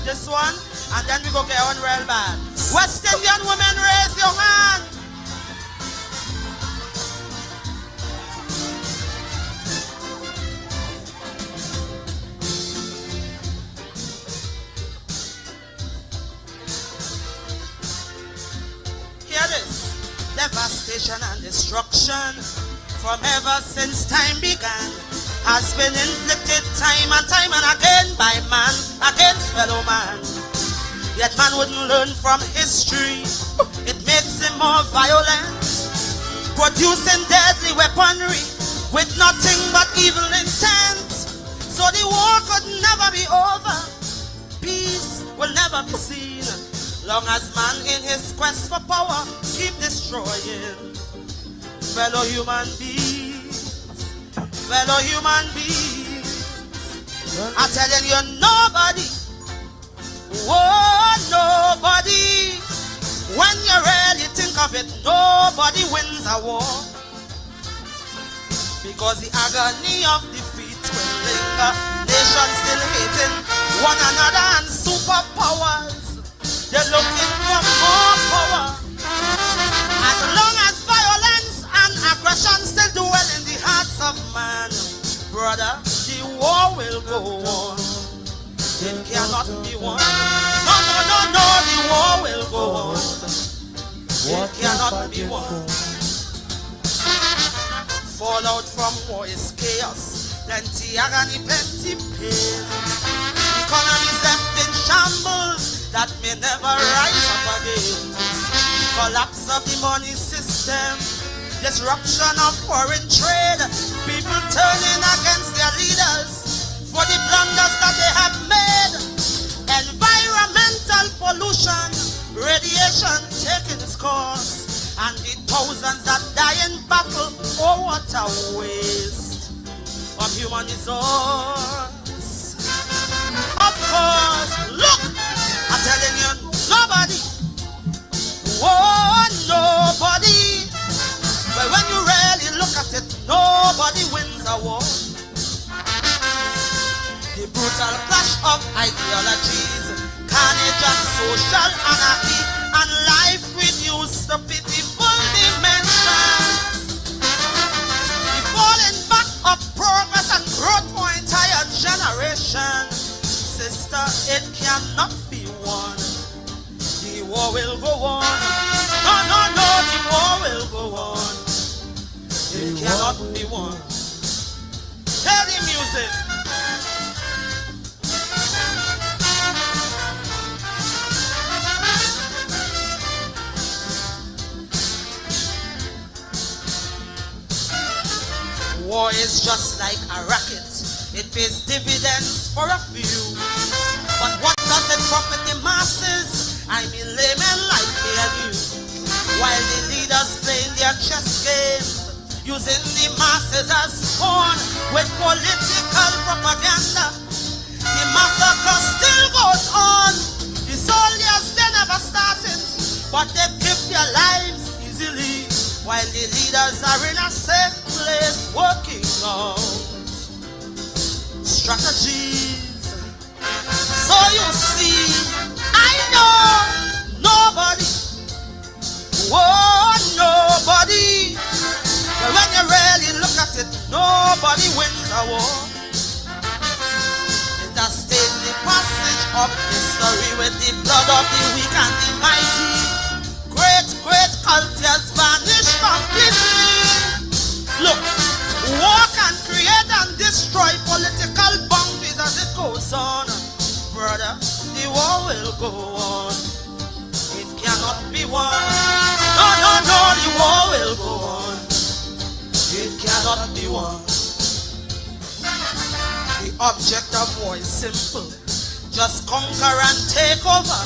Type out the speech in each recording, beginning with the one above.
this one, and then we go get on real bad. West Indian women, raise your hand. Hear this. Devastation and destruction from ever since time began has been inflicted time and time and again by man against fellow man. Yet man wouldn't learn from history. It makes him more violent, producing deadly weaponry with nothing but evil intent. So the war could never be over. Peace will never be seen, long as man in his quest for power keep destroying fellow human beings. Fellow human beings. I'm telling you, nobody, oh nobody, when you really think of it, nobody wins a war, because the agony of defeat will linger. Nations still hating one another, and superpowers, they're looking for more power. As long as violence and aggression still dwell in the hearts of man, brother, the war will go on. It cannot be won. No, no, no, no, the war will go on. It cannot be won. Fallout from war is chaos, plenty agony, plenty pain. Economies left in shambles that may never rise up again. Collapse of the money system, disruption of foreign trade, people turning against their leaders for the blunders that they have made. Environmental pollution, radiation taking its course, and the thousands that die in battle. Oh, what a waste of human resource. Of course, look, I'm telling you, nobody, oh, nobody. But when you really look at it, nobody wins a war. The brutal clash of ideologies, carnage and social anarchy, and life reduced to pitiful dimensions. The falling back of progress and growth for entire generation. Sister, it cannot be won. The war will go on. No, no, no, the war will go on. It cannot be won. Hear the music. War is just like a racket. It pays dividends for a few. But what does it profit the masses? I mean laymen like me and you. While the leaders playing their chess games, using the masses as pawn with political propaganda, the massacre still goes on. The soldiers, they never started, but they keep their lives easily, while the leaders are in a safe place working out strategies. So you see, I know nobody, oh nobody. But when you really look at it, nobody wins a war. It has stained the passage of history with the blood of the weak and the mighty. Great, great cultures vanish completely. Look, war can create and destroy political boundaries as it goes on. Brother, the war will go on. It cannot be won. No, no, no, the war will go on. It cannot be won. The object of war is simple. Just conquer and take over.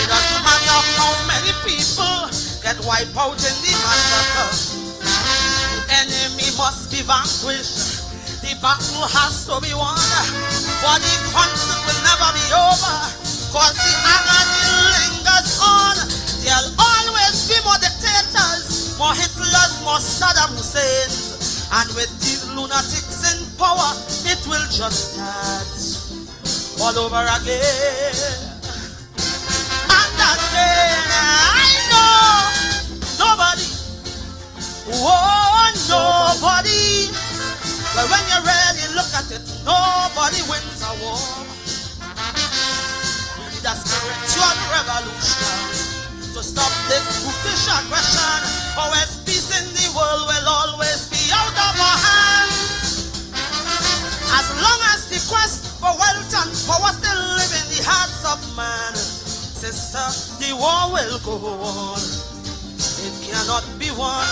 It doesn't matter how many people get wiped out in the massacre. The enemy must be vanquished. The battle has to be won. But the conflict will never be over, cause the agony lingers on. There'll always be more dictators, more Hitlers, more Saddam Husseins. And with the lunatics in power, it will just start all over again. And again, I know nobody, oh nobody. But when you really look at it, nobody wins a war. We need a spiritual revolution to stop this brutish aggression. Always peace in the world will always be out of our hands. As long as the quest for wealth and power still live in the hearts of man, sister, the war will go on. It cannot be won.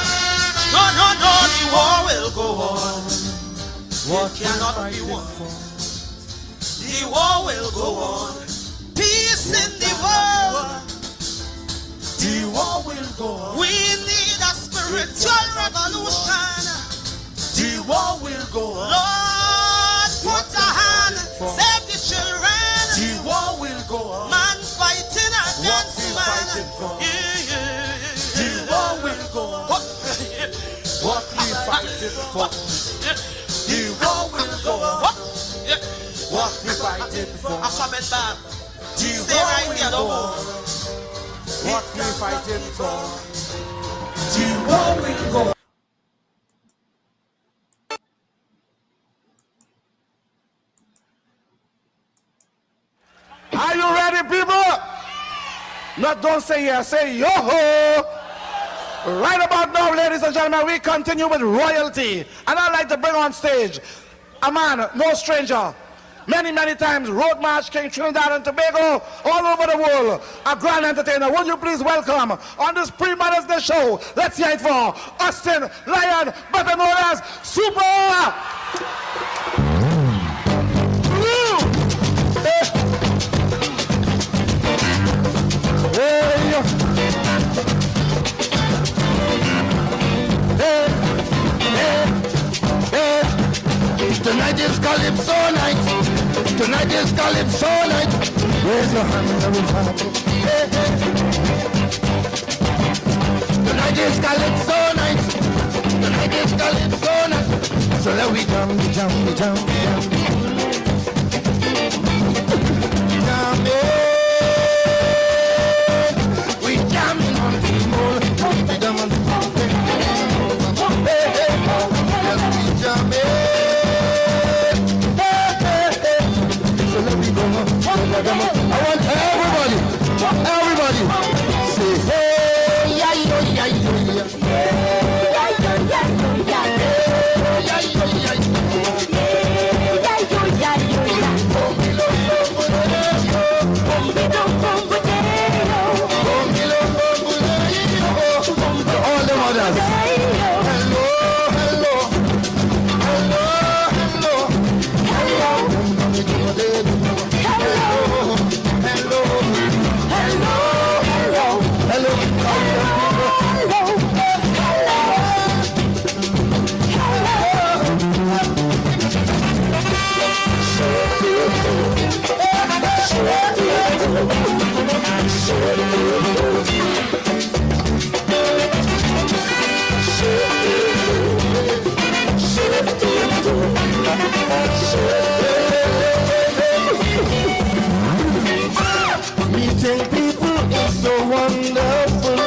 No, no, no, the war will go on. It cannot be won. The war will go on. Peace in the world. The war will go on. We need a spiritual revolution. The war will go on. Lord, put a hand, save the children. The war will go on. Man fighting against man. The war will go on. What we fighting for? The war will go on. What we fighting for? I'm coming back. The war will go on. What we fighting for? The war will go on. Are you ready, people? Not don't say yes, say yo-ho. Right about now, ladies and gentlemen, we continue with royalty. And I'd like to bring on stage a man, no stranger. Many, many times, Road March King, Trinidad and Tobago, all over the world. A grand entertainer. Would you please welcome on this pre-Mother's Day show, let's hear it for Austin Lion, better known as Super. Tonight is Calypso night. Tonight is Calypso night. Raise your hand and we'll have it. Hey, hey. Tonight is Calypso night. Tonight is Calypso night. So let we jam, jam, jam, jam. Jam, we jamming on the moon. We jam on the moon. Hey, hey. Yes, we jamming. I want everybody, say hey, yeah, yeah, yeah, yeah, all the mothers. Meeting people is so wonderful.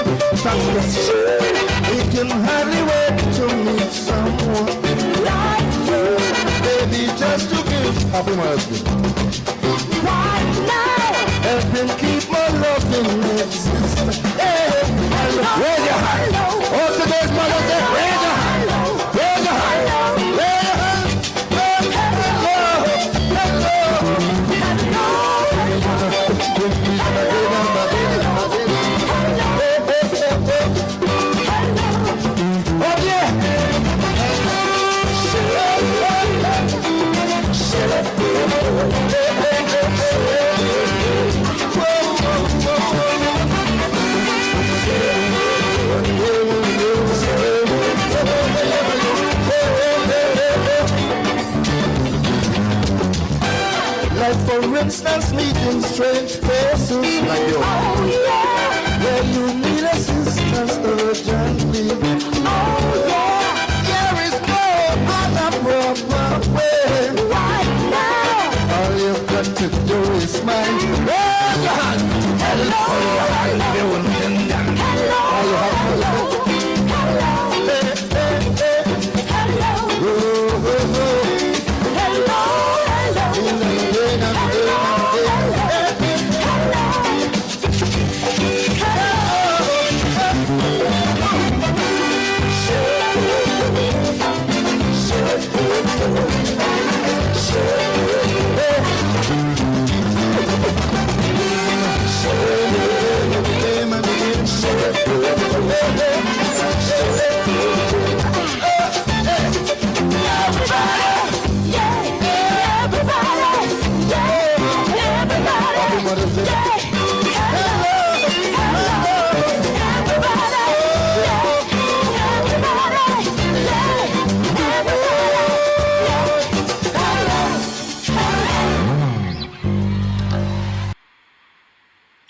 We can hardly wait to meet someone like you. Baby, just to give happy birthday. Right now, help him keep my love in existence. Hey, raise your hand. All today's Mother's Day, raise your hand. Raise your hand. Raise your hand. Like for instance, meeting strange faces like you. Oh yeah. Where you need assistance urgently. Oh yeah. There is no other proper way. Right now. All you've got to do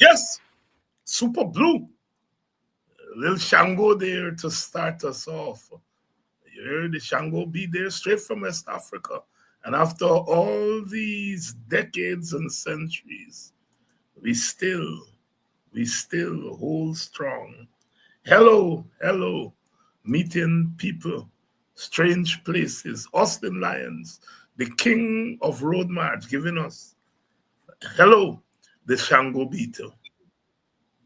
Yes, Super Blue. Little Shango there to start us off. You heard the Shango be there straight from West Africa. And after all these decades and centuries, we still, we still hold strong. Hello, hello, meeting people, strange places, Austin Lions, the king of road march giving us. Hello, the Shango Beetle.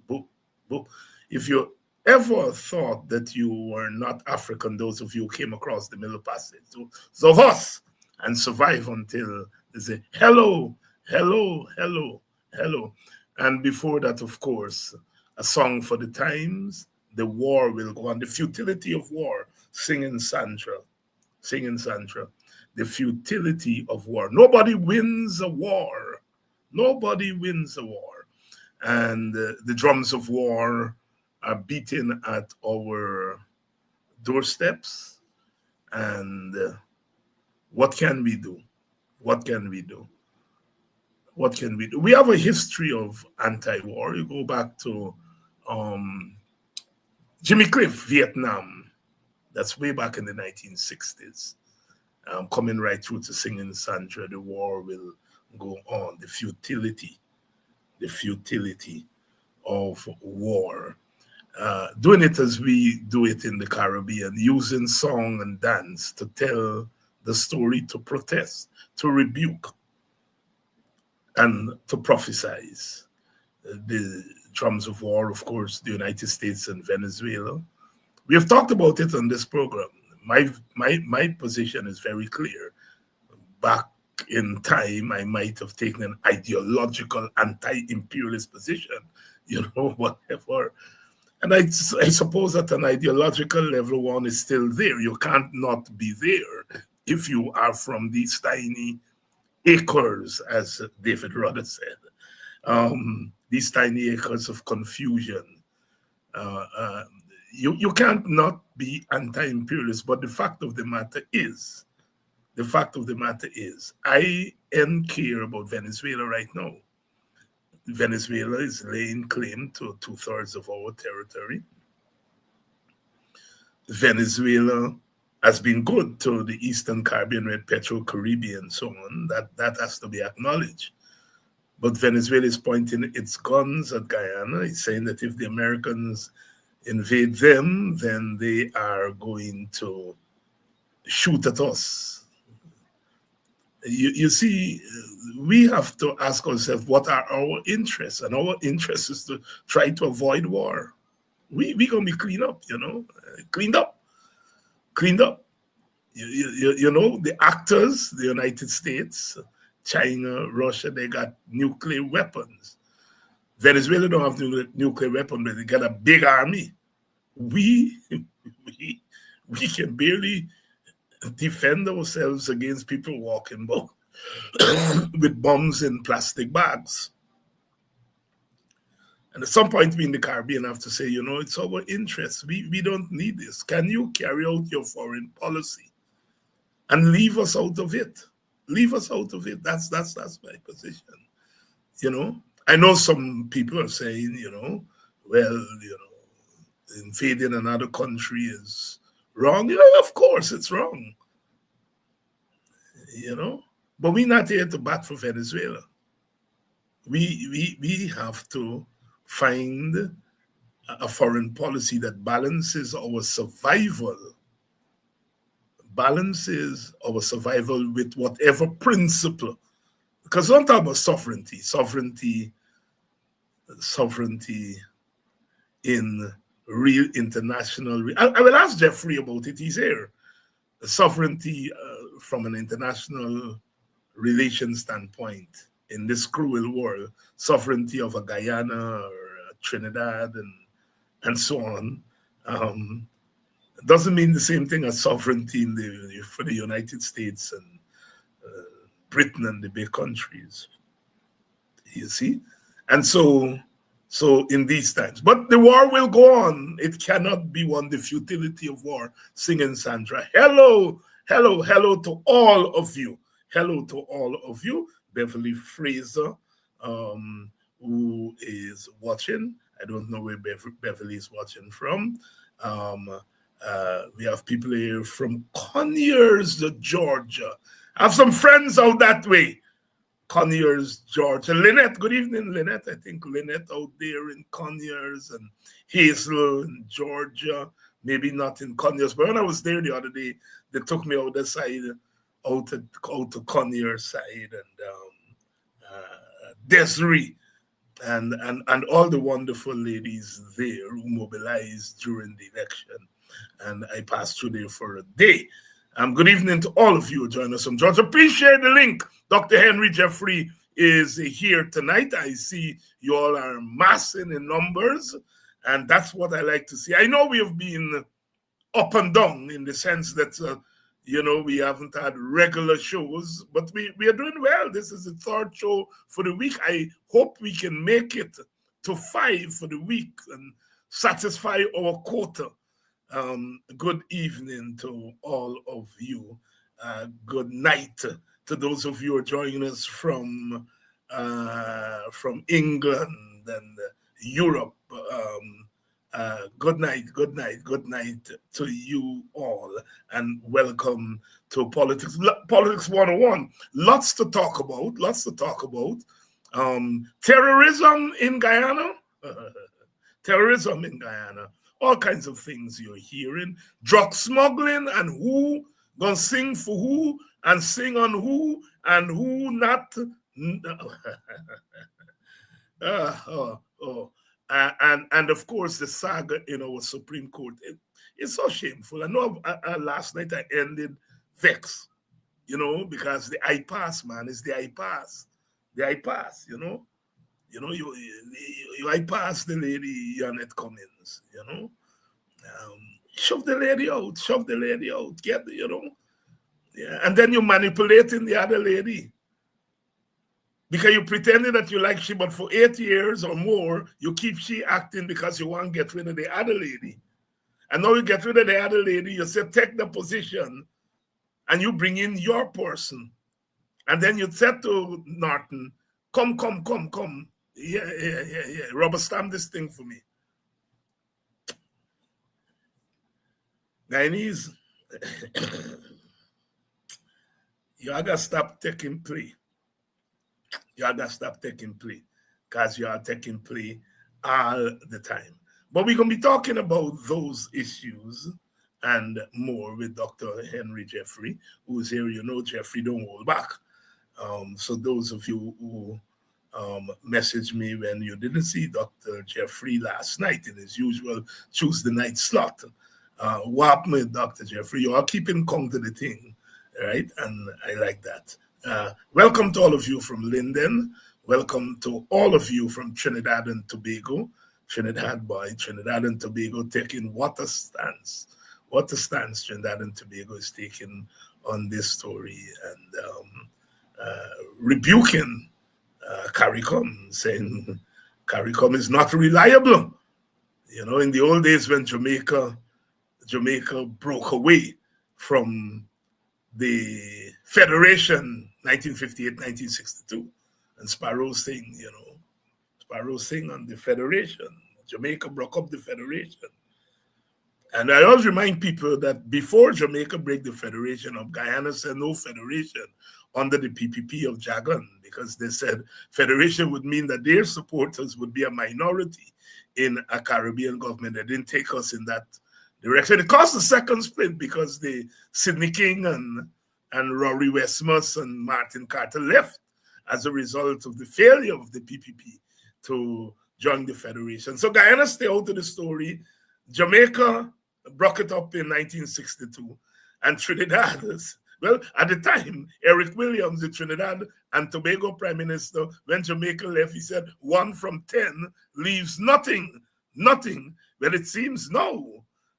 Boop, boop. If you ever thought that you were not African, those of you who came across the Middle Passage, so of us, and survive until they say, hello, hello, hello, hello. And before that, of course, a song for the times, the war will go on, the futility of war, singing Sandra, singing Sandra, the futility of war. Nobody wins a war. Nobody wins a war. And the drums of war are beating at our doorsteps. And what can we do? What can we do? What can we do? We have a history of anti-war. You go back to um, Jimmy Cliff, Vietnam. That's way back in the 1960s. Coming right through to singing Sandra, the war will go on. The futility of war. Doing it as we do it in the Caribbean, using song and dance to tell the story, to protest, to rebuke, and to prophesize. The drums of war, of course, the United States and Venezuela. We have talked about it on this program. My position is very clear. Back in time, I might have taken an ideological anti-imperialist position, whatever. And I suppose at an ideological level, one is still there. You can't not be there if you are from these tiny acres, as David Rudder said. These tiny acres of confusion. You can't not be anti-imperialist, but the fact of the matter is, I am care about Venezuela right now. Venezuela is laying claim to 2/3 of our territory. Venezuela has been good to the Eastern Caribbean, Red Petro-Caribbean, and so on. That has to be acknowledged. But Venezuela is pointing its guns at Guyana. It's saying that if the Americans invade them, then they are going to shoot at us. You see, we have to ask ourselves, what are our interests? And our interest is to try to avoid war. We're going to be cleaned up, cleaned up. The actors, the United States, China, Russia, they got nuclear weapons. Venezuela don't have nuclear weapons, but they got a big army. We can barely defend ourselves against people walking about with bombs in plastic bags. And at some point, we in the Caribbean have to say, it's our interest. We don't need this. Can you carry out your foreign policy and leave us out of it? Leave us out of it. That's my position. I know some people are saying, invading another country is wrong. Of course it's wrong. But we're not here to bat for Venezuela. We have to find a foreign policy that balances our survival with whatever principle. Because don't talk about sovereignty in real international. I will ask Jeffrey about it. He's here. Sovereignty from an international relation standpoint in this cruel world, sovereignty of a Guyana or a Trinidad and so on, doesn't mean the same thing as sovereignty for the United States and Britain and the big countries. You see? And so in these times. But the war will go on. It cannot be won. The futility of war. Singing Sandra. Hello to all of you. Hello to all of you. Beverly Fraser, who is watching. I don't know where Beverly is watching from. We have people here from Conyers, Georgia. I have some friends out that way. Conyers, Georgia. Lynette, good evening, Lynette. I think Lynette out there in Conyers, and Hazel in Georgia. Maybe not in Conyers, but when I was there the other day, they took me out the side, out to Conyers side, and Desiree, and all the wonderful ladies there who mobilized during the election. And I passed through there for a day. Good evening to all of you who join us from Georgia. Please share the link. Dr. Henry Jeffrey is here tonight. I see you all are massing in numbers, and that's what I like to see. I know we have been up and down in the sense that, we haven't had regular shows, but we are doing well. This is the third show for the week. I hope we can make it to 5 for the week and satisfy our quota. Good evening to all of you. Good night to those of you who are joining us from England and Europe. Good night to you all, and welcome to Politics 101. Lots to talk about. Terrorism in Guyana. All kinds of things you're hearing. Drug smuggling, and who gonna sing for who and sing on who and who not. And of course the saga in our Supreme Court. It's so shameful. I know last night I ended vexed, because the I-pass, man, is the I-pass. The I-pass, you I-pass the lady Janet Cummins, shove the lady out, get, yeah, and then you're manipulating the other lady. Because you pretended that you like she, but for 8 years or more, you keep she acting because you want to get rid of the other lady. And now you get rid of the other lady, you say, take the position, and you bring in your person. And then you said to Norton, come. Yeah. Rubber stamp this thing for me. Guyanese, you gotta stop taking plea. You gotta stop taking plea, because you are taking plea all the time. But we're going to be talking about those issues and more with Dr. Henry Jeffrey, who's here. Jeffrey don't hold back. So those of you who messaged me when you didn't see Dr. Jeffrey last night in his usual Tuesday night slot, what happened with Dr. Jeffrey? You are keeping count of the thing, right? And I like that. Welcome to all of you from Linden. Welcome to all of you from Trinidad and Tobago. Trinidad and Tobago taking what a stance Trinidad and Tobago is taking on this story, and rebuking CARICOM, saying CARICOM is not reliable. In the old days when Jamaica broke away from the Federation, 1958, 1962, and Sparrow Singh on the Federation. Jamaica broke up the Federation. And I always remind people that before Jamaica break the Federation up, Guyana said no Federation under the PPP of Jagan, because they said Federation would mean that their supporters would be a minority in a Caribbean government. They didn't take us in that direction. It caused the second split because the Sidney King and Rory Westmus and Martin Carter left as a result of the failure of the PPP to join the Federation. So Guyana stayed out of the story. Jamaica broke it up in 1962. And Trinidad, well, at the time, Eric Williams, the Trinidad and Tobago Prime Minister, when Jamaica left, he said 1 from 10 leaves nothing. Well, it seems now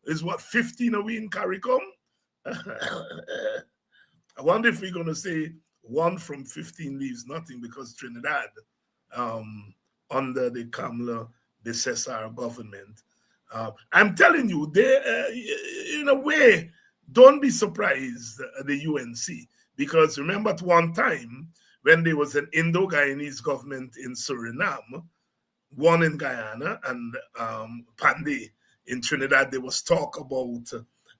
is 15 away in CARICOM? I wonder if we're going to say 1 from 15 leaves nothing, because Trinidad, under the Kamala Besessar government, I'm telling you, they, in a way, don't be surprised at the UNC, because remember at one time when there was an Indo-Guyanese government in Suriname, one in Guyana and Panday in Trinidad, there was talk about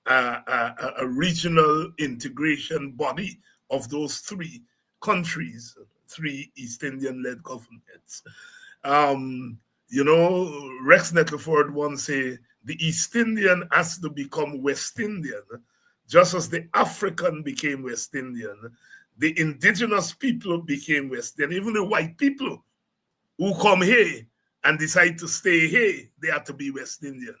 a regional integration body of those three countries, three East Indian led governments. Um, Rex Nettleford once said the East Indian has to become West Indian, just as the African became West Indian. The indigenous people became West Indian. Even the white people who come here and decide to stay here, they have to be West Indian.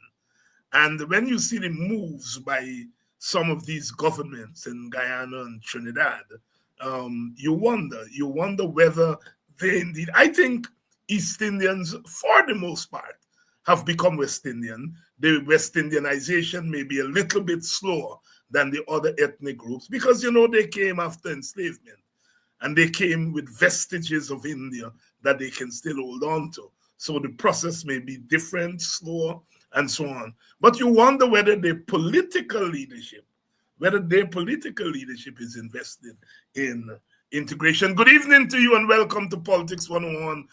And when you see the moves by some of these governments in Guyana and Trinidad, you wonder whether they indeed, I think East Indians, for the most part, have become West Indian. The West Indianization may be a little bit slower than the other ethnic groups because, they came after enslavement and they came with vestiges of India that they can still hold on to. So the process may be different, slower, and so on. But you wonder whether their political leadership is invested in integration. Good evening to you and welcome to Politics 101.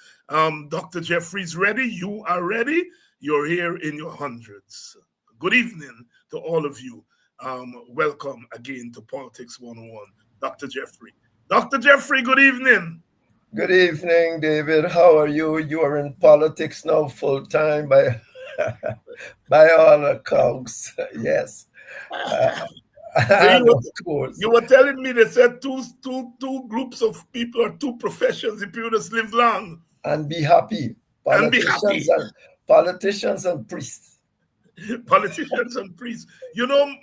Dr. Jeffrey's ready. You are ready. You're here in your hundreds. Good evening to all of you. Welcome again to Politics 101. Dr. Jeffrey. Dr. Jeffrey, good evening. Good evening, David. How are you? You are in politics now full time by by all accounts. Yes. You were telling me they said two groups of people or two professions if you just live long. And be happy. Politicians and priests. Politicians and priests.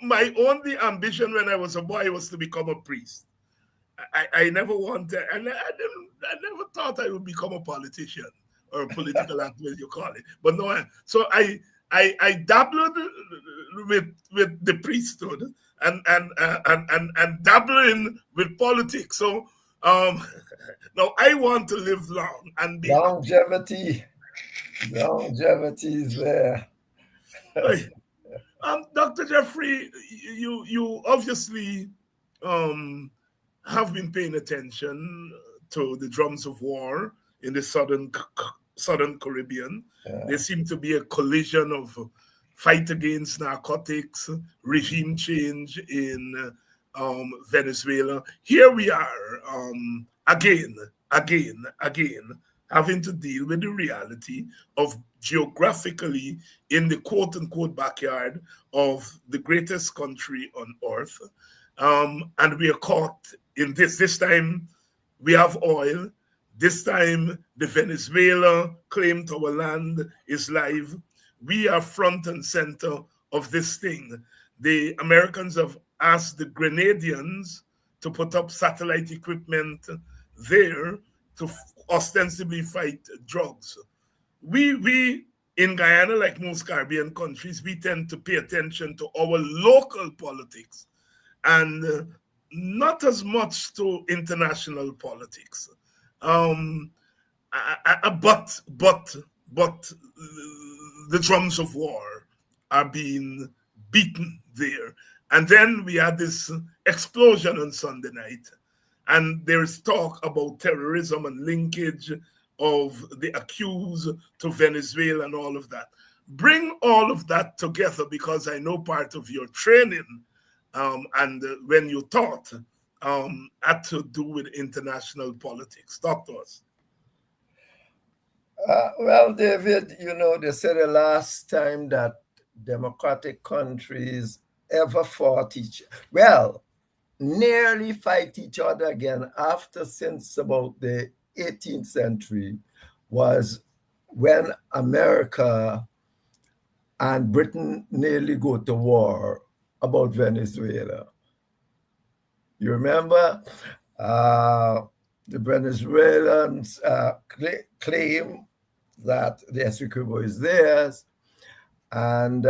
My only ambition when I was a boy was to become a priest. I never wanted, and I never thought I would become a politician or a political activist, you call it. But no, so I dabbled with the priesthood and dabbling with politics. So now I want to live long and be longevity. Longevity is there. Dr. Jeffrey, you obviously have been paying attention to the drums of war in the southern Caribbean. Yeah. There seemed to be a collision of fight against narcotics, regime change in Venezuela. Here we are again, having to deal with the reality of geographically in the quote-unquote backyard of the greatest country on earth. And we are caught in this. This time we have oil. This time the Venezuela claim to our land is live. We are front and center of this thing. The Americans have asked the Grenadians to put up satellite equipment there to ostensibly fight drugs. We in Guyana, like most Caribbean countries, we tend to pay attention to our local politics and not as much to international politics. But the drums of war are being beaten there. And then we had this explosion on Sunday night. And there's talk about terrorism and linkage of the accused to Venezuela and all of that. Bring all of that together because I know part of your training and when you taught had to do with international politics. Talk to us. Well, David, they said the last time that democratic countries ever fought nearly fight each other again since about the 18th century was when America and Britain nearly go to war about Venezuela. You remember? The Venezuelans claim that the Essequibo is theirs, and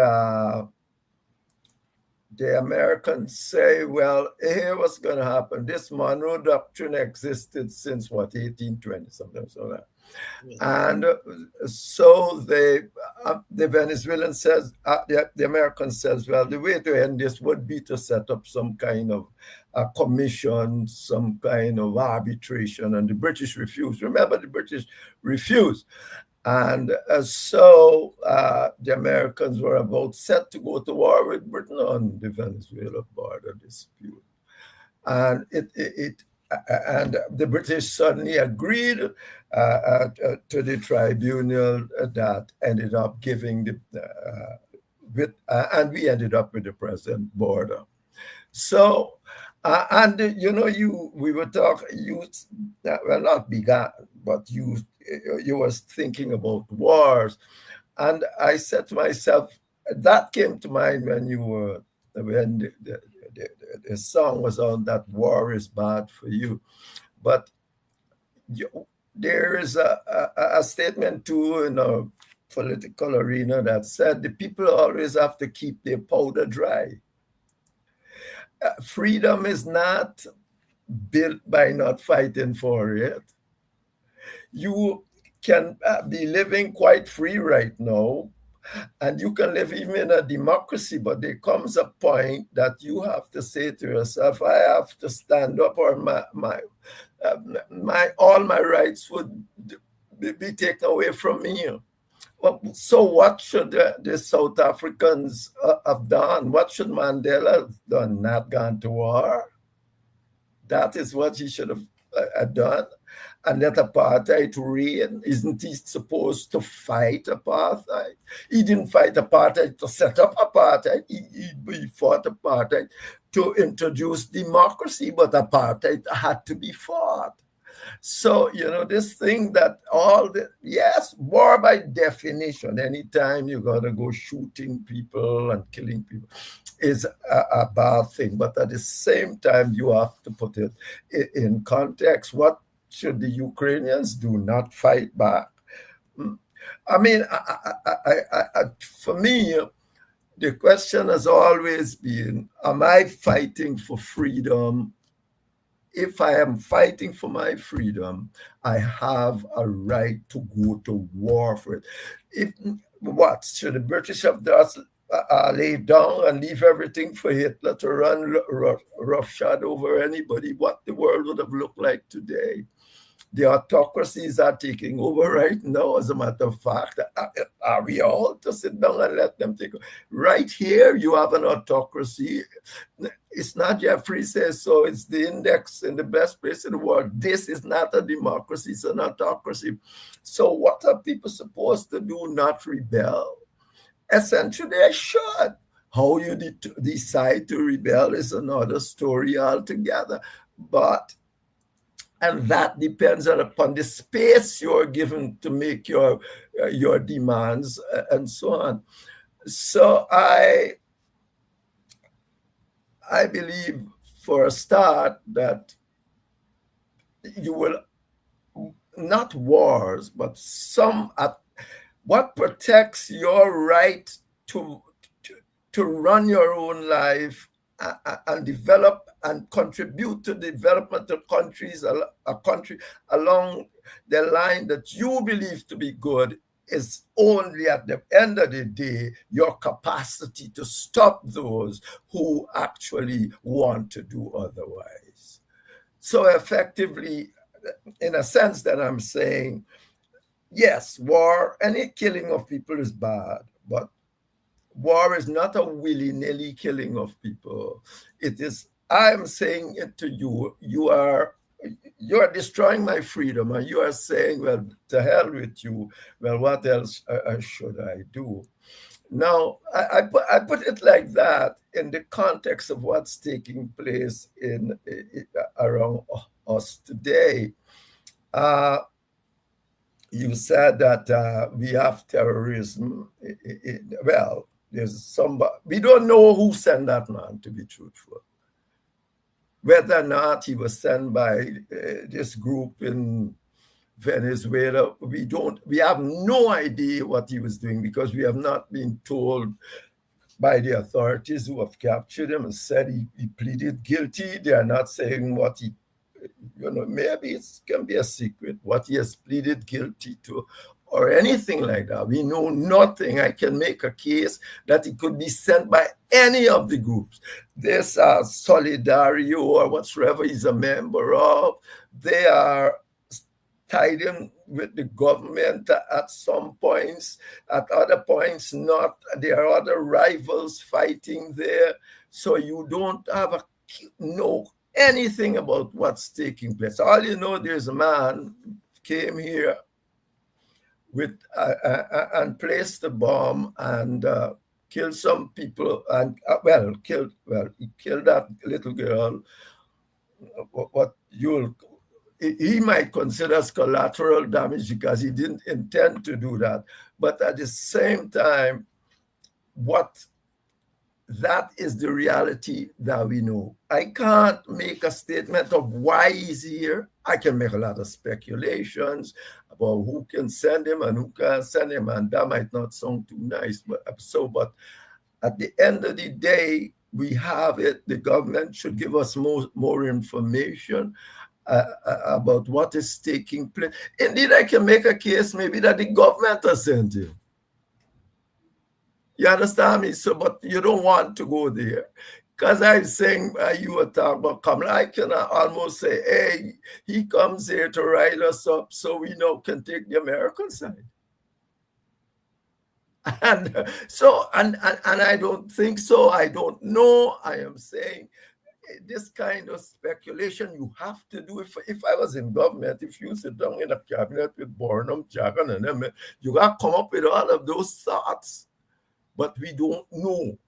the Americans say, well, here what's going to happen. This Monroe Doctrine existed since, 1820, something like that. Yeah. And so the Venezuelan says, the American says, well, the way to end this would be to set up some kind of a commission, some kind of arbitration, and the British refused. Remember, the British refused. And so the Americans were about set to go to war with Britain on the Venezuela border dispute. And and the British suddenly agreed to the tribunal that ended up giving and we ended up with the present border. So, and we were talking, well, not began, but you was thinking about wars. And I said to myself, that came to mind when the song was on, that war is bad for you. But there is a statement too in a political arena that said the people always have to keep their powder dry. Freedom is not built by not fighting for it. You can be living quite free right now, and you can live even in a democracy, but there comes a point that you have to say to yourself, I have to stand up, or all my rights would be taken away from me. Well, so what should the South Africans have done? What should Mandela have done? Not gone to war? That is what he should have done. And let apartheid reign. Isn't he supposed to fight apartheid? He didn't fight apartheid to set up apartheid. He fought apartheid to introduce democracy, but apartheid had to be fought. So, this thing that yes, war by definition, anytime you got to go shooting people and killing people is a bad thing. But at the same time, you have to put it in context. What should the Ukrainians do? Not fight back? I mean, for me, the question has always been, am I fighting for freedom? If I am fighting for my freedom, I have a right to go to war for it. What should the British have just laid down and leave everything for Hitler to run roughshod over anybody? What the world would have looked like today? The autocracies are taking over right now. As a matter of fact, are we all to sit down and let them take over? Right here, you have an autocracy. It's not Jeffrey says so. It's the index in the best place in the world. This is not a democracy. It's an autocracy. So what are people supposed to do? Not rebel? Essentially, they should. How you decide to rebel is another story altogether. And that depends upon the space you're given to make your demands and so on. So I believe, for a start, that you will not wars, but what protects your right to run your own life and develop and contribute to the development of a country along the line that you believe to be good is only at the end of the day your capacity to stop those who actually want to do otherwise. So effectively, in a sense that I'm saying, yes, war, any killing of people is bad, but war is not a willy-nilly killing of people. It is, I'm saying it to you, you are destroying my freedom, and you are saying, well, to hell with you. Well, what else should I do? Now, I put it like that in the context of what's taking place around us today. You said that we have terrorism. Well, there's somebody, we don't know who sent that man, to be truthful. Whether or not he was sent by this group in Venezuela, we have no idea what he was doing, because we have not been told by the authorities who have captured him and said he pleaded guilty. They are not saying what he, maybe it can be a secret, what he has pleaded guilty to, or anything like that. We know nothing. I can make a case that it could be sent by any of the groups. This Solidario or whatsoever he's a member of, they are tied in with the government at some points, at other points not. There are other rivals fighting there. So you don't have know anything about what's taking place. All you know, there's a man came here with and placed the bomb and killed some people and he killed that little girl. What you'll he might consider as collateral damage because he didn't intend to do that. But at the same time, what that is the reality that we know. I can't make a statement of why he's here. I can make a lot of speculations about who can send him and who can't send him, and that might not sound too nice, but at the end of the day, we have it. The government should give us more information about what is taking place. Indeed, I can make a case maybe that the government has sent him. You understand me? So, but you don't want to go there. Because I'm saying, you were talking about Kamala, I can almost say, hey, he comes here to rile us up so we can take the American side. And and I don't think so. I don't know. I am saying this kind of speculation you have to do. If I was in government, if you sit down in a cabinet with Burnham, Jagan, and them, you got to come up with all of those thoughts. But we don't know.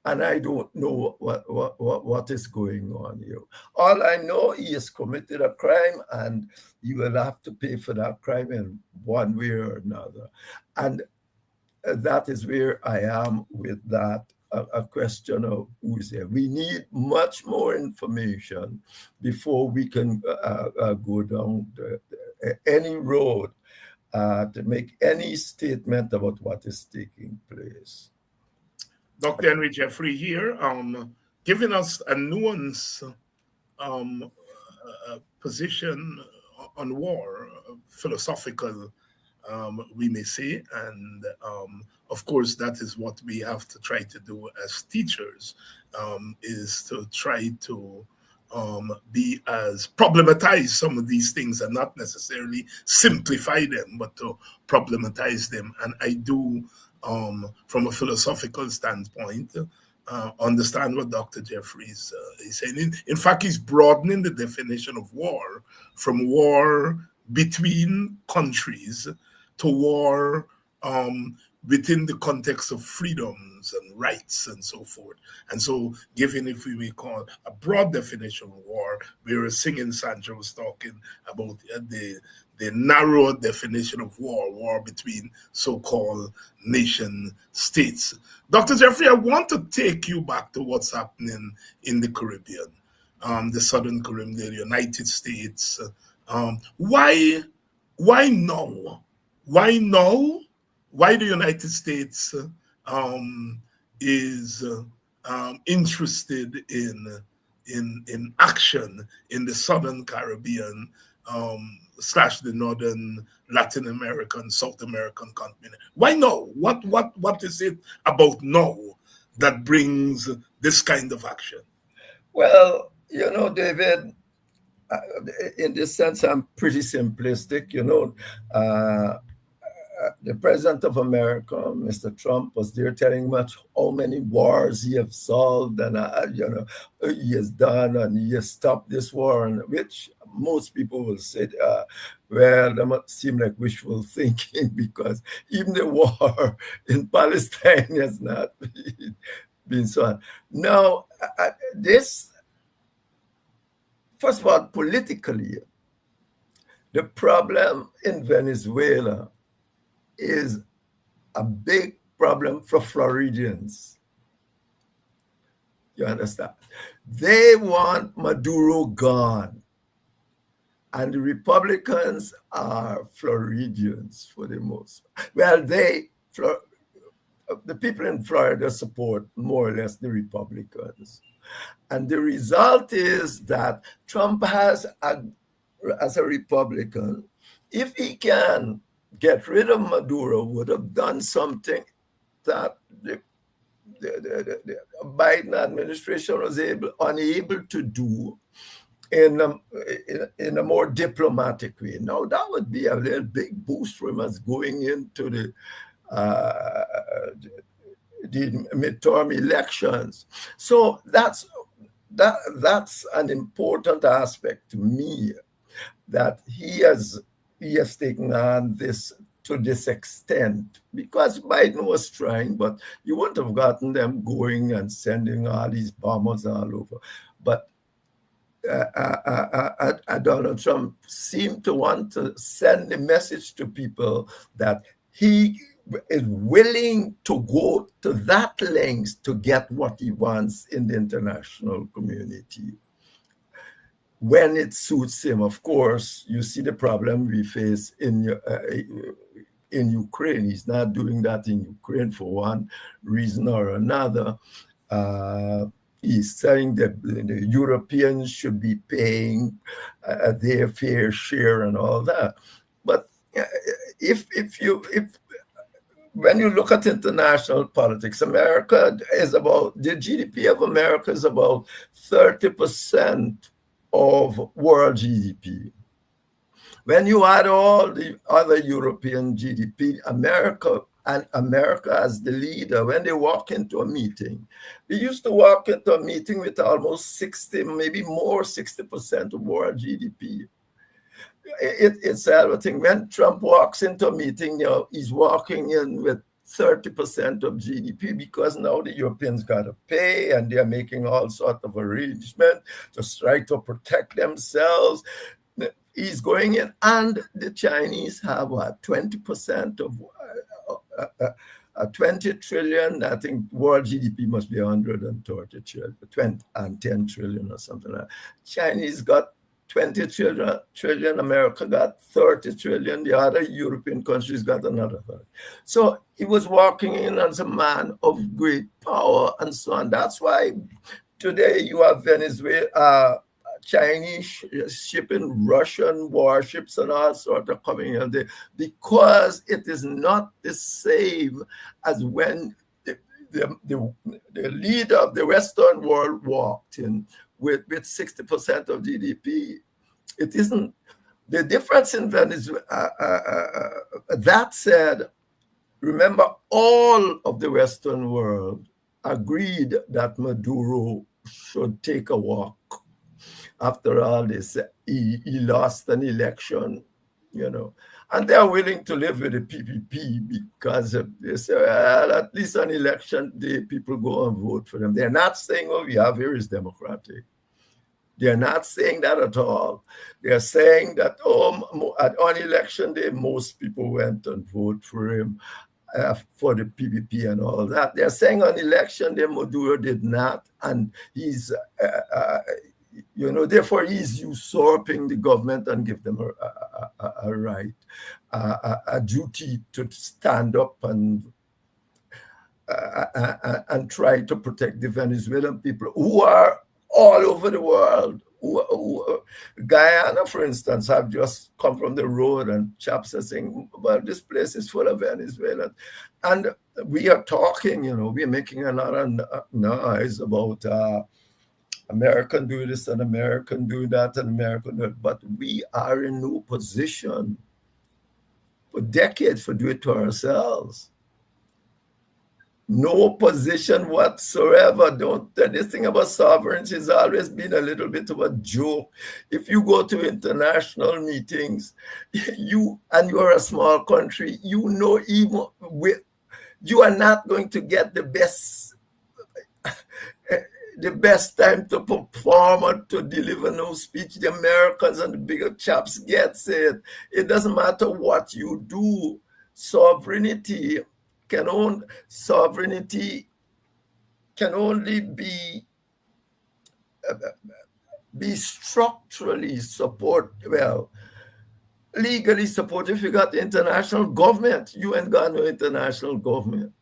And I don't know what is going on here. All I know, he has committed a crime and he will have to pay for that crime in one way or another. And that is where I am with that. A question of who is here. We need much more information before we can go down any road to make any statement about what is taking place. Dr. Henry Jeffrey here, giving us a nuanced position on war, philosophical, we may say, and of course that is what we have to try to do as teachers, is to try to be as problematize some of these things and not necessarily simplify them, but to problematize them. And I do, from a philosophical standpoint, understand what Dr. Jeffries is saying. In fact, he's broadening the definition of war from war between countries to war within the context of freedoms and rights and so forth. And so, given, if we may call a broad definition of war, whereas Singing Sancho was talking about the narrow definition of war between so-called nation states. Dr. Jeffrey, I want to take you back to what's happening in the Caribbean, the Southern Caribbean, the United States. Why now? Why now? Why the United States is interested in action in the Southern Caribbean / the Northern Latin American, South American continent? Why now? What is it about now that brings this kind of action? Well, David, in this sense, I'm pretty simplistic. The president of America, Mr. Trump, was there telling much how many wars he has solved and he has done and he has stopped this war, and which most people will say, well, that might seem like wishful thinking because even the war in Palestine has not been solved. Now, this, first of all, politically, the problem in Venezuela is a big problem for Floridians. You understand? They want Maduro gone. And the Republicans are Floridians for the most part. Well, the people in Florida support more or less the Republicans. And the result is that Trump has, as a Republican, if he can get rid of Maduro, would have done something that the Biden administration was unable to do, in a more diplomatic way. Now that would be a little big boost for him as going into uh, the midterm elections. So that's an important aspect to me, that he has taken on this to this extent, because Biden was trying, but you wouldn't have gotten them going and sending all these bombers all over. But Donald Trump seemed to want to send a message to people that he is willing to go to that length to get what he wants in the international community when it suits him. Of course, you see the problem we face in Ukraine. He's not doing that in Ukraine for one reason or another. He's saying that the Europeans should be paying their fair share and all that. But if when you look at international politics, America is about, the GDP of America is about 30% of world GDP. When you add all the other European GDP, America as the leader, when they walk into a meeting, they used to walk into a meeting with almost 60, maybe more, 60% of world GDP. It's everything. When Trump walks into a meeting, he's walking in with 30% of GDP, because now the Europeans got to pay and they're making all sorts of arrangements to try to protect themselves. He's going in, and the Chinese have what, 20% of 20 trillion. I think world GDP must be 130 trillion, 20 and 10 trillion or something like that. Chinese got 20 trillion, America got 30 trillion, the other European countries got another 30. So he was walking in as a man of great power and so on. That's why today you have Venezuela, Chinese shipping Russian warships and all sorts of coming in there, because it is not the same as when the leader of the Western world walked in with 60% of GDP. It isn't. The difference in Venezuela, that said, remember, all of the Western world agreed that Maduro should take a walk. After all this, he lost an election, and they're willing to live with the PPP because they say, well, at least on election day, people go and vote for them. They're not saying, what we have here is democratic. They're not saying that at all. They're saying that, on election day, most people went and voted for him, for the PPP and all that. They're saying on election day, Maduro did not, and he's, therefore he's usurping the government and give them a right, a duty to stand up and try to protect the Venezuelan people who are all over the world. Guyana, for instance, have just come from the road, and chaps are saying, well, this place is full of Venezuelans. And we are talking, we're making a lot of noise about American do this and American do that and American do it. But we are in no position for decades to do it to ourselves. No position whatsoever. This thing about sovereignty has always been a little bit of a joke. If you go to international meetings, you're a small country, even you are not going to get the best time to perform or to deliver no speech. The Americans and the bigger chaps gets it. It doesn't matter what you do. Sovereignty can only be structurally legally supported if you got the international government. You ain't got no international government.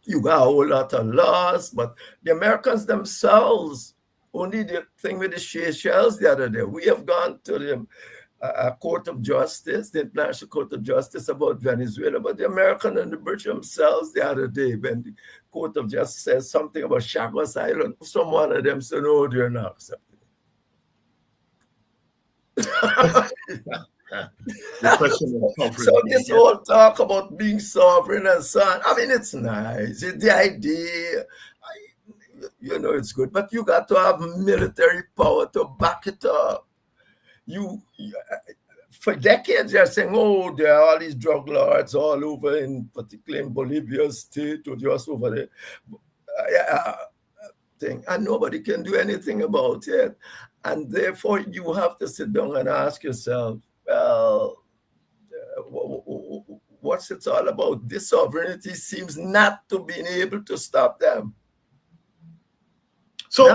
You got a whole lot of laws, but the Americans themselves, only the thing with the Seychelles the other day, we have gone to the Court of Justice, the International Court of Justice, about Venezuela, but the American and the British themselves the other day, when the Court of Justice says something about Chagos Island, some one of them said, no, they're not accepting it. The question of So sovereignty. this whole talk about being sovereign and so on, I mean, it's nice. The idea, it's good, but you got to have military power to back it up. For decades, they're saying, oh, there are all these drug lords all over, particularly in Bolivia state or just over there. And nobody can do anything about it. And therefore, you have to sit down and ask yourself, well, what's it all about? This sovereignty seems not to be able to stop them. So,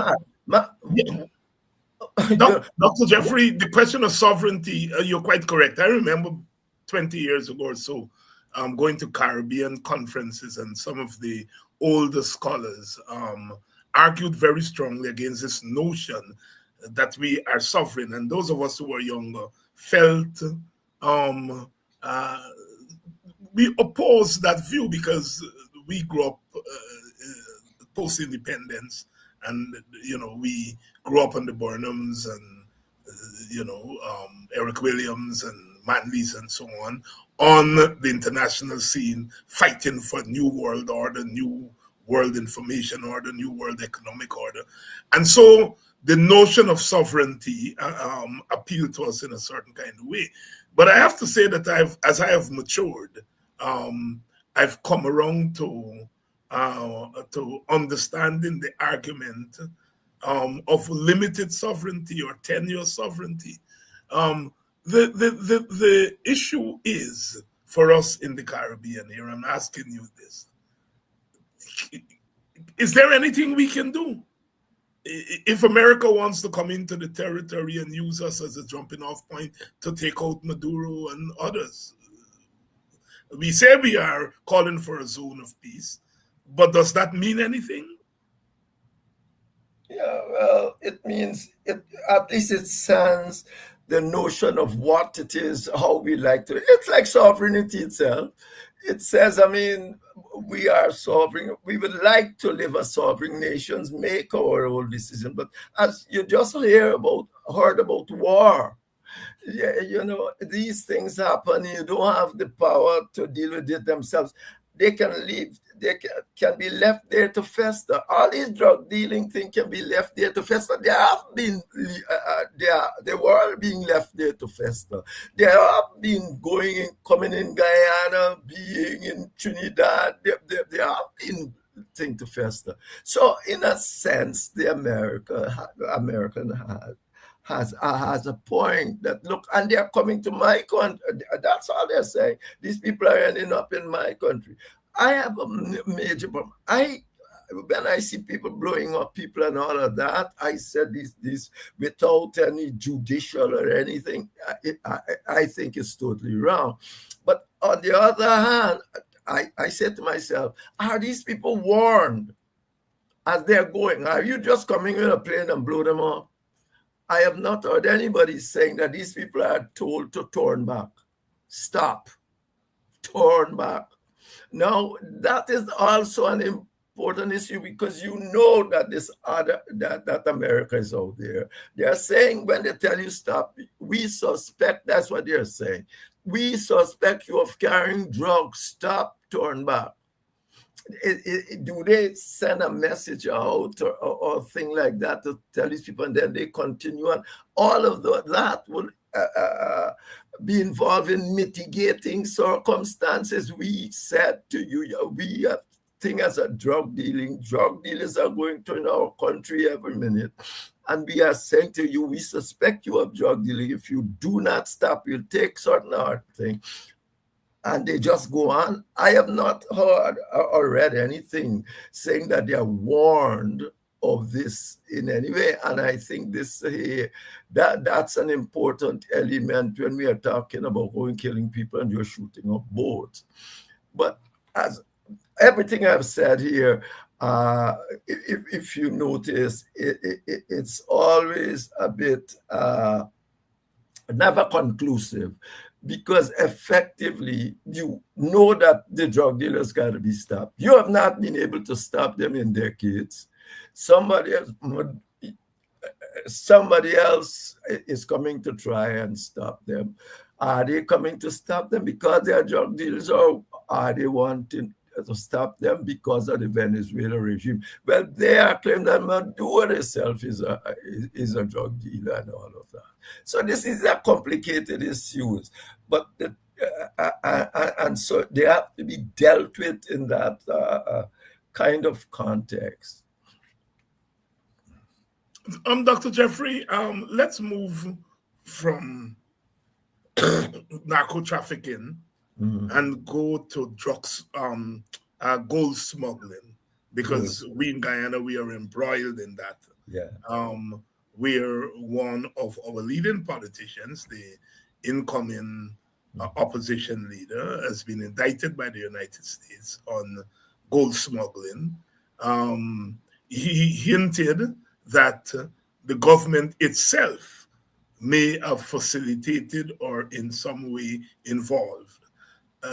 Dr. Jeffrey, the question of sovereignty, you're quite correct. I remember 20 years ago or so, going to Caribbean conferences, and some of the older scholars argued very strongly against this notion that we are sovereign. And those of us who were younger felt we opposed that view because we grew up post-independence, and we grew up on the Burnhams and Eric Williams and Manleys and so on the international scene, fighting for new world order, new world information order, new world economic order. And so the notion of sovereignty appealed to us in a certain kind of way. But I have to say that as I have matured, I've come around to understanding the argument of limited sovereignty or tenure sovereignty. The issue is for us in the Caribbean here. I'm asking you this: is there anything we can do? If America wants to come into the territory and use us as a jumping off point to take out Maduro and others, we say we are calling for a zone of peace, but does that mean anything? Yeah, well, it means, at least it sends the notion of what it is, how we like to. It's like sovereignty itself. It says, I mean, we are sovereign. We would like to live as sovereign nations, make our own decision. But as you just heard about war, these things happen. You don't have the power to deal with it themselves. They can leave. They can be left there to fester. All these drug dealing things can be left there to fester. They have been, they were being left there to fester. They have been coming in Guyana, being in Trinidad. They have been thing to fester. So in a sense, the American has a point that, look, and they're coming to my country. That's all they're saying. These people are ending up in my country. I have a major problem. When I see people blowing up people and all of that, I said this without any judicial or anything. I think it's totally wrong. But on the other hand, I said to myself, are these people warned as they're going? Are you just coming in a plane and blow them up? I have not heard anybody saying that these people are told to turn back. Stop. Turn back. Now, that is also an important issue because you know that that America is out there. They're saying when they tell you stop, we suspect, that's what they're saying. We suspect you of carrying drugs. Stop, turn back. Do they send a message out or thing like that to tell these people, and then they continue on? All of that will be involved in mitigating circumstances. We said to you, we have thing as a drug dealers are going to in our country every minute. And we are saying to you, we suspect you of drug dealing. If you do not stop, you'll take certain hard things. And they just go on. I have not heard or read anything saying that they are warned of this in any way. And I think that's an important element when we are talking about going killing people and you're shooting up boats. But as everything I've said here, if you notice, it's always a bit never conclusive. Because effectively, you know that the drug dealers got to be stopped. You have not been able to stop them in decades. Somebody else, somebody else is coming to try and stop them. Are they coming to stop them because they are drug dealers, or are they wanting to stop them because of the Venezuela regime? Well, they are claiming that Maduro itself is a drug dealer and all of that. So this is a complicated issue, but and so they have to be dealt with in that kind of context. Dr. Jeffrey, let's move from narco trafficking and go to drugs, gold smuggling, because we in Guyana, we are embroiled in that. Yeah. We're one of our leading politicians, the incoming opposition leader, has been indicted by the United States on gold smuggling. He hinted that the government itself may have facilitated or in some way involved.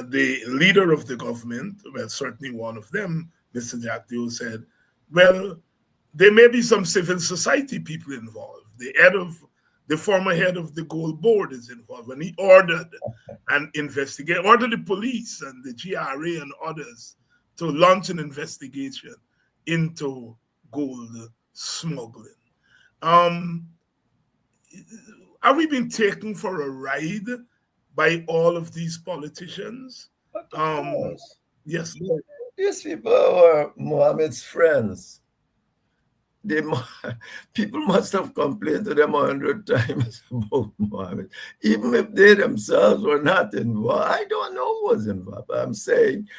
The leader of the government, well, certainly one of them, Mr. Jack Dew, said, well, there may be some civil society people involved. The former head of the gold board is involved, and he ordered the police and the GRA and others to launch an investigation into gold smuggling. Are we being taken for a ride by all of these politicians? Of course. Yes. These people were Mohammed's friends. People must have complained to them 100 times about Mohammed, even if they themselves were not involved. I don't know who was involved. I'm saying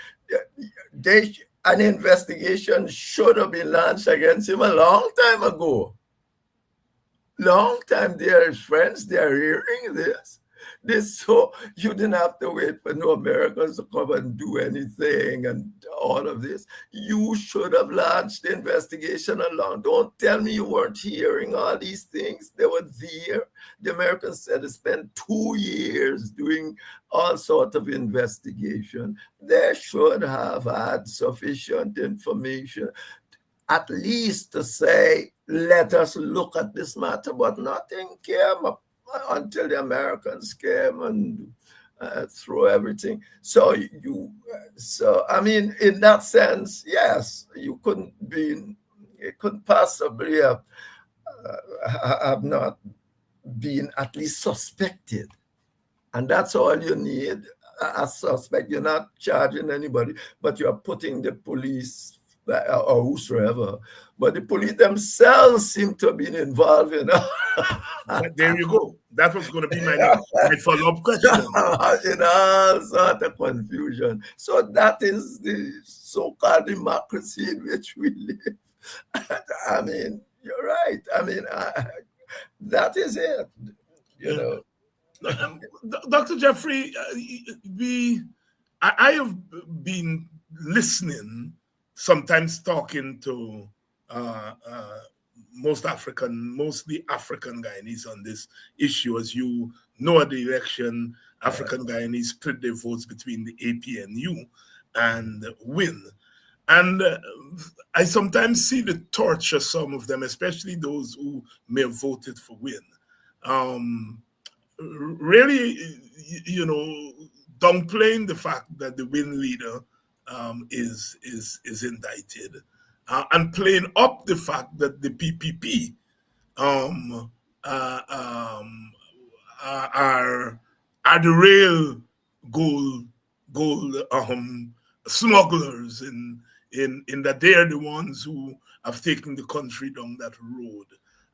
an investigation should have been launched against him a long time ago. Long time. They are his friends. They are hearing this. So you didn't have to wait for no Americans to come and do anything and all of this. You should have launched the investigation along. Don't tell me you weren't hearing all these things. They were there. The Americans said they spent 2 years doing all sorts of investigation. They should have had sufficient information, at least to say, let us look at this matter, but nothing came up until the Americans came and threw everything. So I mean, in that sense, yes, it couldn't possibly have not been at least suspected. And that's all you need, a suspect. You're not charging anybody, but you're putting the police or whosoever. But the police themselves seem to have been involved in There you go. That was going to be my follow-up question. In all sort of confusion. So that is the so-called democracy in which we live. I mean, you're right. I mean, that is it. You know. Dr. Jeffrey, I have been listening, sometimes talking to mostly African Guyanese on this issue. As you know, at the election, African Guyanese split their votes between the APNU and WIN. And I sometimes see the torture some of them, especially those who may have voted for WIN. Really, you know, downplaying the fact that the WIN leader is indicted, and playing up the fact that the PPP are the real gold smugglers in that they are the ones who have taken the country down that road.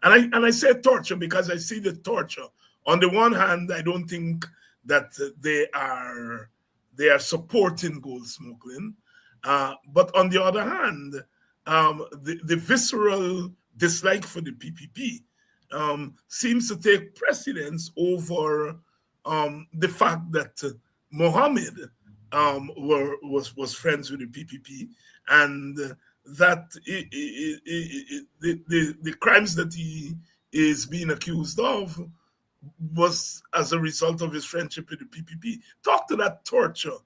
And I say torture because I see the torture. On the one hand, I don't think that they are supporting gold smuggling, but on the other hand, the visceral dislike for the PPP seems to take precedence over the fact that Mohammed was friends with the PPP, and that the crimes that he is being accused of was as a result of his friendship with the PPP. Talk to that torture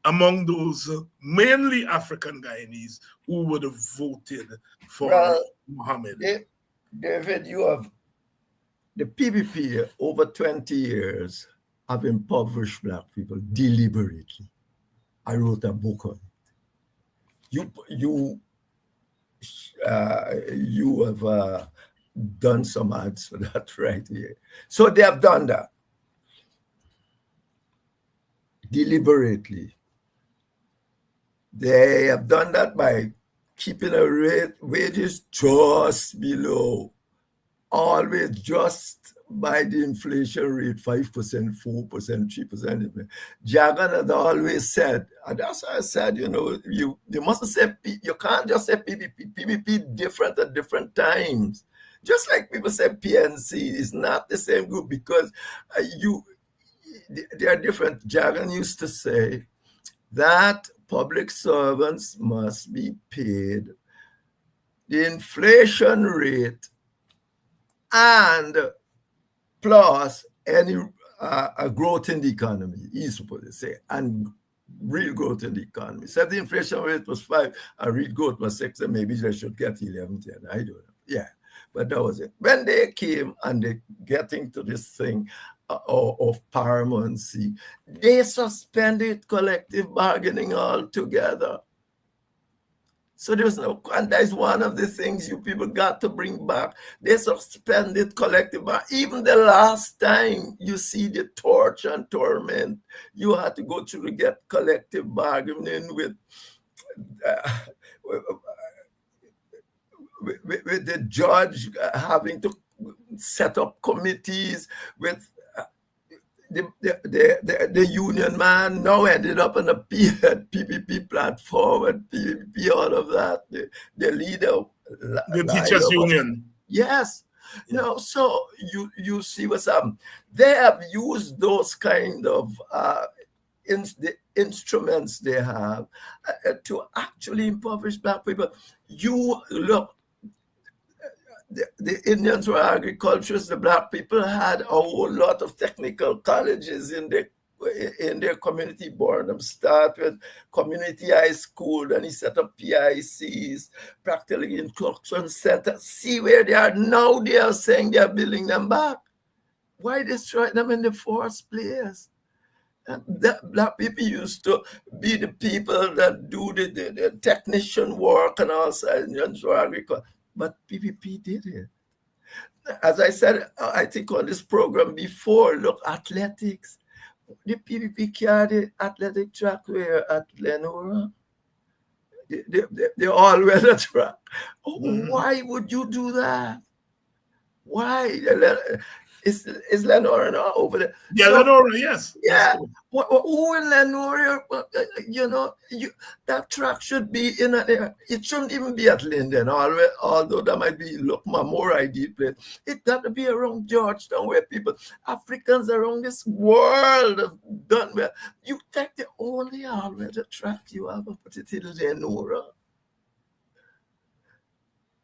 among those mainly African Guyanese who would have voted for Mohammed. David, you have The PPP over 20 years have impoverished black people deliberately. I wrote a book on it. You have done some ads for that right here. So they have done that deliberately. They have done that by keeping a rate wages just below, always just by the inflation rate, 5%, 4%, 3%. Jagan had always said, and that's why I said, you mustn't say, you can't just say PPP. PPP different at different times. Just like people say PNC is not the same group because they are different. Jagan used to say that public servants must be paid the inflation rate and plus any a growth in the economy, he's supposed to say, and real growth in the economy. So if the inflation rate was 5 and real growth was 6, then maybe they should get 11, 10. I don't know. Yeah, but that was it. When they came and they getting to this thing of paramountcy, they suspended collective bargaining altogether. So there's no, and that's one of the things you people got to bring back. They suspended collective bargaining. Even the last time you see the torture and torment, you had to go through to get collective bargaining with the judge having to set up committees with the union man now ended up on a PPP platform and PPP, all of that. The leader, the teachers union. Yes. So you see what's happening. They have used those kind of the instruments they have to actually impoverish black people. You look, the Indians were agriculturists. The black people had a whole lot of technical colleges in their community. Burnham start with community high school, then he set up PICs, practical instruction center. See where they are now. They are saying they are building them back. Why destroy them in the first place? Black people used to be the people that do the technician work and all sides for agriculture. But PPP did it. As I said, I think on this program before, look, athletics. The PPP carried the athletic track where at Lenora. They all weather track. Why would you do that? Why? Is Lenora now over there? Yeah, so, Lenora, yes. Yeah. Who in Lenora? That track should be in there. It shouldn't even be at Linden, although that might be more ideal place. It got to be around Georgetown where Africans around this world have done well. You take the only all-weather track you have and put it in Lenora.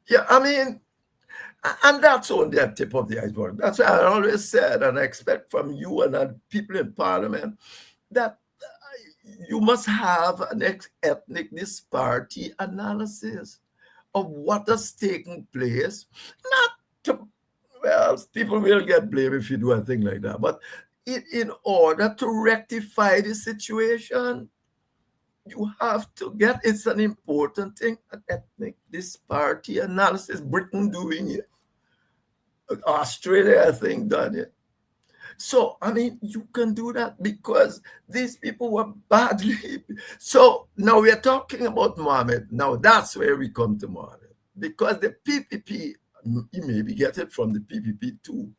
Yeah, I mean, and that's only the tip of the iceberg. That's why I always said, and I expect from you and people in Parliament, that you must have an ethnic disparity analysis of what has taken place. People will get blamed if you do a thing like that, but in order to rectify the situation, you have to get, it's an important thing, an ethnic disparity analysis. Britain doing it. Australia, I think, done it. So, I mean, you can do that because these people were badly. So now we are talking about Mohammed. Now that's where we come to Mohammed. Because the PPP, you maybe get it from the PPP too.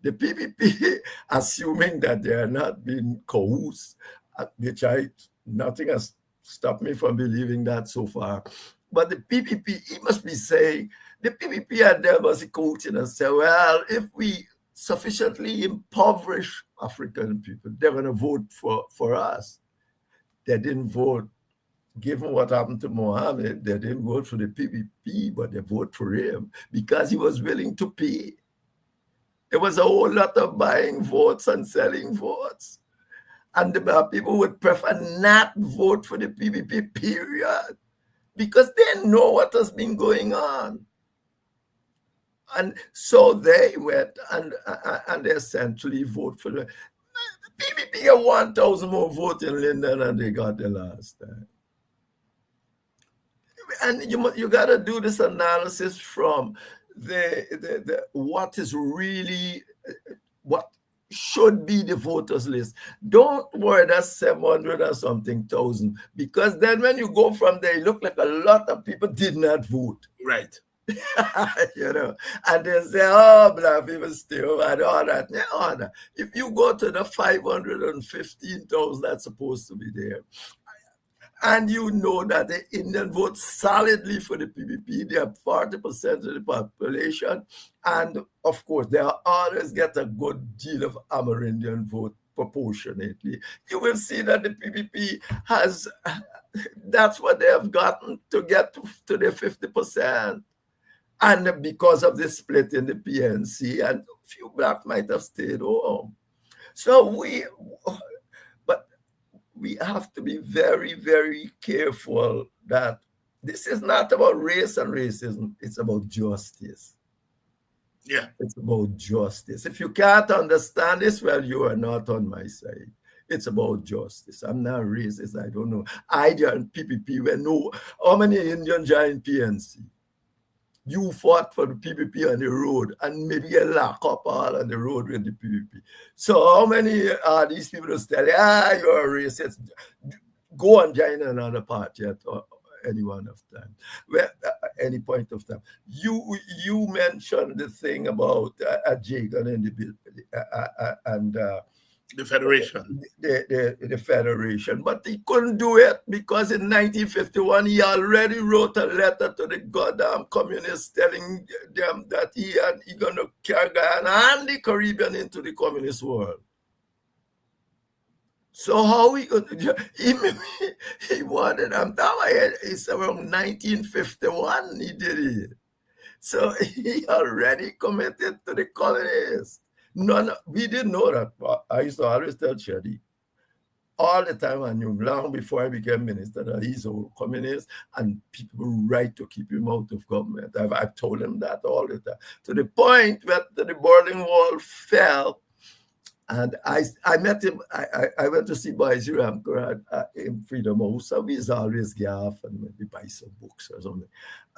The PPP, assuming that they are not being coerced, which nothing has stopped me from believing that so far. But the PPP, he must be saying, the PPP had them as a quoting and say, well, if we sufficiently impoverish African people, they're going to vote for us. They didn't vote, given what happened to Mohammed, they didn't vote for the PPP, but they voted for him because he was willing to pay. There was a whole lot of buying votes and selling votes. And the people would prefer not vote for the PPP, period, because they know what has been going on. And so they went and they essentially vote for the PPP got 1,000 more votes in Linden than they got the last time. And you got to do this analysis from the what is really what should be the voters list. Don't worry, that's 700 or something thousand, because then when you go from there, it look like a lot of people did not vote. Right. And they say, oh, black people still and all that. No. If you go to the 515,000 that's supposed to be there, and you know that the Indian vote solidly for the PPP, they are 40% of the population, and of course, they always get a good deal of Amerindian vote proportionately. You will see that the PPP has, that's what they have gotten to get to the 50%. And because of the split in the PNC, and a few black might have stayed home. So we have to be very, very careful that this is not about race and racism. It's about justice. Yeah. It's about justice. If you can't understand this, well, you are not on my side. It's about justice. I'm not racist. I don't know. I joined PPP when how many Indians joined PNC? You fought for the PPP on the road and maybe get locked up all on the road with the PPP. So how many are these people just tell you, you're a racist? Go and join another party at any one of time, any point of time. You mentioned the thing about Jagan and the Federation. The Federation. But he couldn't do it because in 1951, he already wrote a letter to the goddamn communists telling them that he going to carry Guyana and the Caribbean into the communist world. So how he going to, he wanted them, it's around 1951 he did it. So he already committed to the communists. We didn't know that. I used to always tell Shadi all the time, I knew long before I became minister that he's a communist and people right to keep him out of government. I've told him that all the time. To the point that the Berlin Wall fell, and I met him. I went to see Boise Ramkar in Freedom House. So he's always gaff and maybe buy some books or something.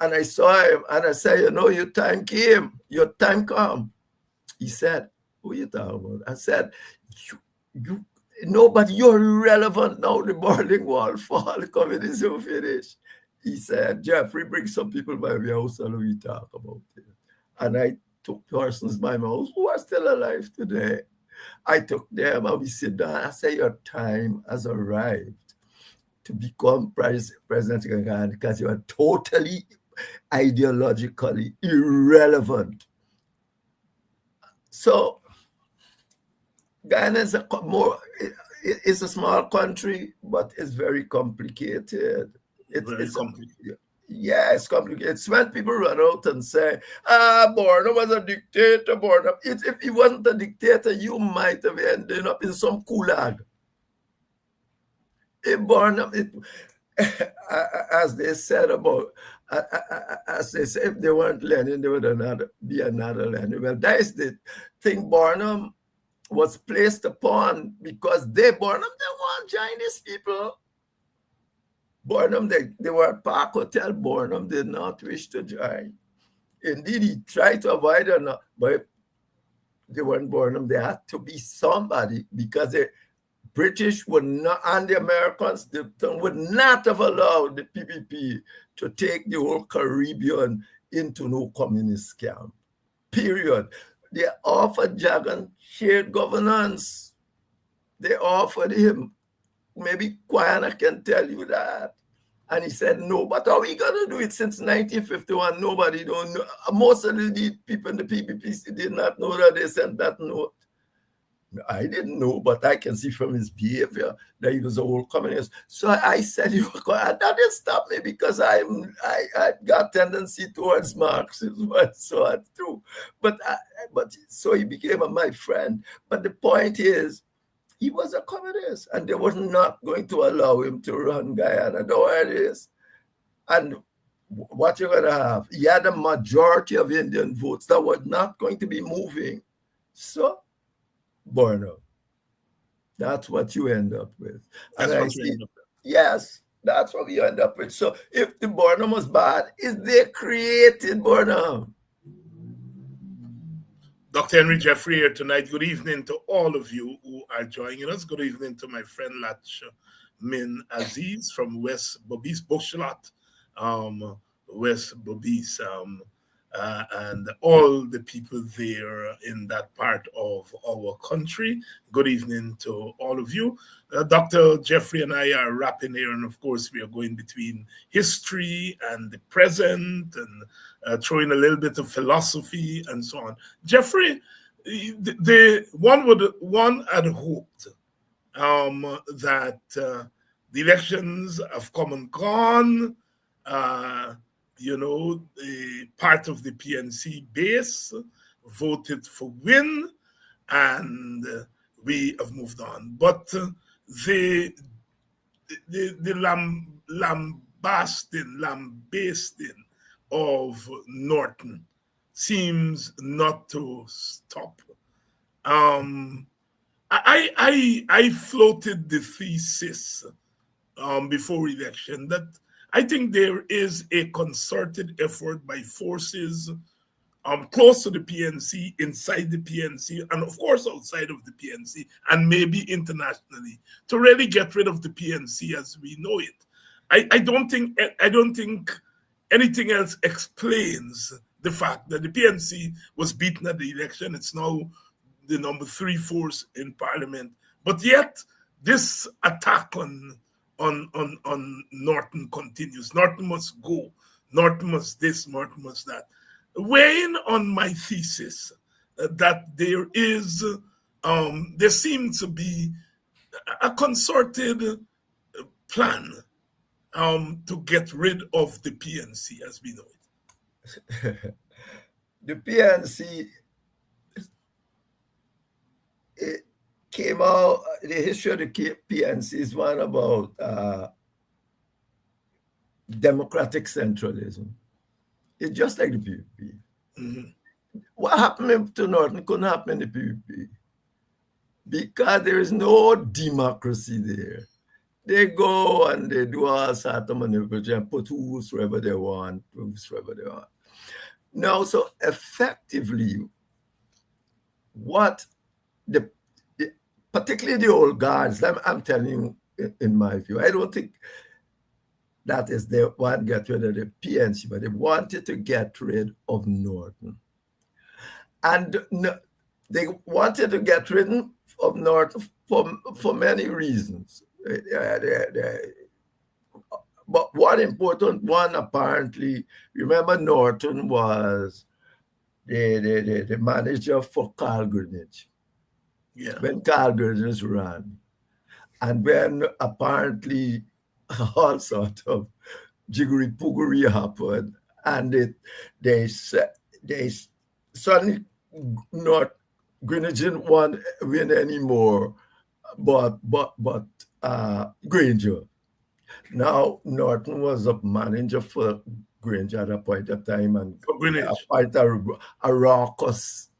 And I saw him and I said, your time came, your time come. He said, what are you talking about? I said, but you're irrelevant now. The Berlin Wall fall, communism finish. He said, Jeffrey, bring some people by my house and we talk about it. And I took persons by my house who are still alive today. I took them and we sit down. I said, your time has arrived to become President of Ghana because you are totally ideologically irrelevant. So Guyana is it's a small country, but it's very complicated. It's complicated. Yeah, it's complicated. It's when people run out and say, Borno was a dictator, Borno. If he wasn't a dictator, you might have ended up in some gulag. As they said about, as they say, if they weren't Lenin, there would be another Lenin. Well, that is the thing Barnum was placed upon because Barnum, they want Chinese people. Barnum, they were at Park Hotel. Barnum did not wish to join. Indeed, he tried to avoid it, but they weren't Barnum. There had to be somebody because the British would not, and the Americans would not have allowed the PPP to take the whole Caribbean into no communist camp. Period. They offered Jagan shared governance. They offered him. Maybe Guyana can tell you that. And he said, no, but how are we going to do it since 1951? Nobody don't know. Most of the people in the PPP did not know that they sent that note. I didn't know, but I can see from his behavior that he was a whole communist. So I said, that didn't stop me because I got tendency towards Marxism and so on too. But so he became my friend. But the point is, he was a communist, and they were not going to allow him to run Guyana. No, it is. And what you're going to have, you had a majority of Indian votes that were not going to be moving. So, Borno, that's what you end up with. That's And I what you see, end up with. yes, that's what you end up with. So, if the Borno was bad, is they created Borno? Dr. Henry Jeffrey here tonight. Good evening to all of you who are joining us. Good evening to my friend Lach Min Aziz from West Bobis Boshalat, West Bobis, and all the people there in that part of our country. Good evening to all of you. Dr. Jeffrey and I are wrapping here, and of course, we are going between history and the present and throwing a little bit of philosophy and so on. Jeffrey, one had hoped that the elections have come and gone. The part of the PNC base voted for win, and we have moved on. But the lambasting of Norton seems not to stop. I floated the thesis before election that I think there is a concerted effort by forces close to the PNC, inside the PNC, and of course outside of the PNC, and maybe internationally, to really get rid of the PNC as we know it. I don't think anything else explains the fact that the PNC was beaten at the election. It's now the number 3 force in parliament, but yet this attack on Norton continues. Norton must go. Norton must this. Norton must that. Weighing on my thesis that there seems to be a concerted plan to get rid of the PNC as we know it. The PNC, it came out, the history of the PNC is one about democratic centralism. It's just like the PPP. Mm-hmm. What happened to Norton couldn't happen in the PPP because there is no democracy there. They go and they do all sorts of maneuvers and put whoever they want. Now, so effectively, what particularly the old guards, I'm telling you, in my view, I don't think that is they want to get rid of the PNC, but they wanted to get rid of Norton. And they wanted to get rid of Norton for many reasons. But one important one, apparently, remember Norton was the manager for Carl Greenwich. Yeah. When Carl Greenwich ran. And when apparently all sorts of jiggery-poogery happened, and they suddenly not Greenwich didn't want to win anymore, but Granger. Now Norton was a manager for Granger at a point of time, and quite a raucous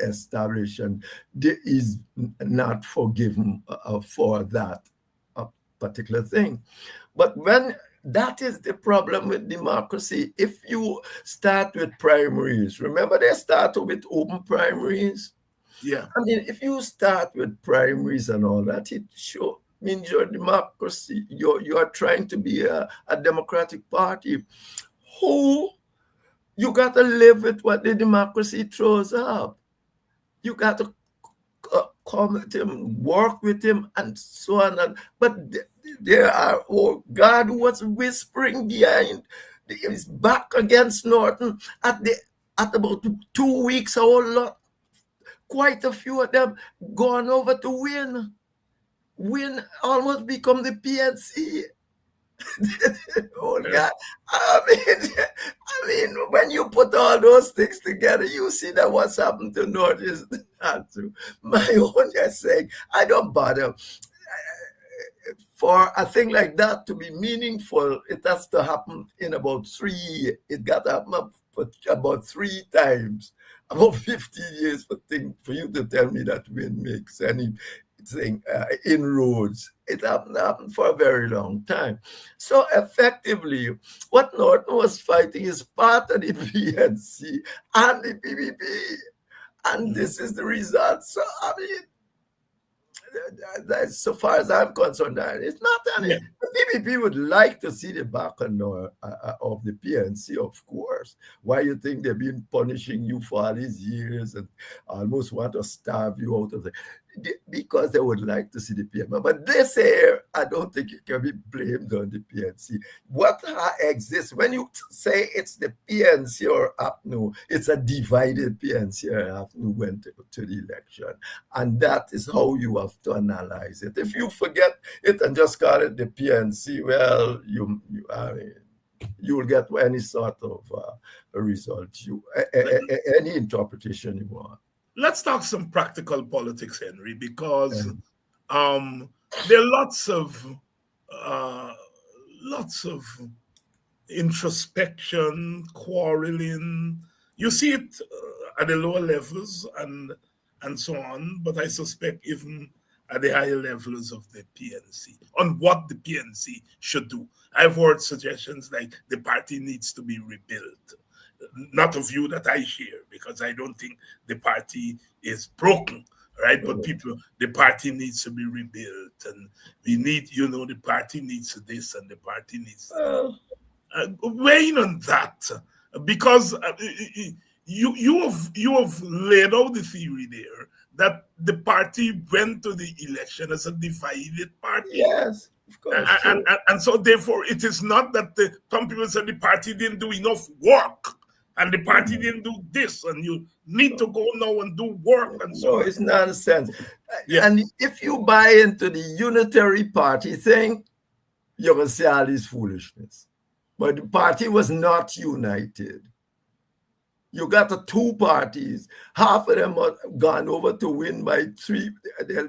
establishment. There is not forgiven for that particular thing. But when that is the problem with democracy, if you start with primaries, remember they started with open primaries? Yeah. I mean, if you start with primaries and all that, it sure means your democracy, you are trying to be a democratic party. You got to live with what the democracy throws up. You got to come with him, work with him, and so on. But there are, God was whispering behind. He's back against Norton at about 2 weeks. Quite a few of them gone over to win, almost become the PNC. God. I mean, when you put all those things together, you see that what's happened to North is not true. My own just saying, I don't bother. for a thing like that to be meaningful, it has to happen in about 3 years. It got to happen about 3 times, about 15 years for you to tell me that wind makes anything inroads. It happened for a very long time. So effectively, what Norton was fighting is part of the PNC and the PPP. And this is the result. So, I mean, that's, so far as I'm concerned, it's not any. Yeah. The PPP would like to see the back end of the PNC, of course. Why you think they've been punishing you for all these years and almost want to starve you out of the, because they would like to see the PNC. But this here, I don't think it can be blamed on the PNC. What exists, when you say it's the PNC or APNU, it's a divided PNC or APNU went to the election. And that is how you have to analyze it. If you forget it and just call it the PNC, well, you will get any sort of a result, any interpretation you want. Let's talk some practical politics, Henry, because there are lots of introspection, quarreling. You see it at the lower levels and so on, but I suspect even at the higher levels of the PNC on what the PNC should do. I've heard suggestions like the party needs to be rebuilt. Not a view that I share, because I don't think the party is broken, right? But the party needs to be rebuilt, and we need, the party needs this, and the party needs weigh in on that, because you have laid out the theory there that the party went to the election as a divided party. Yes. Of course, and so therefore it is not that some people said the party didn't do enough work and the party didn't do this, and you need to go now and do work and so on. No, it's nonsense. Yeah. And if you buy into the unitary party thing, you're going to see all this foolishness. But the party was not united. You got the 2 parties. Half of them have gone over to win by 3,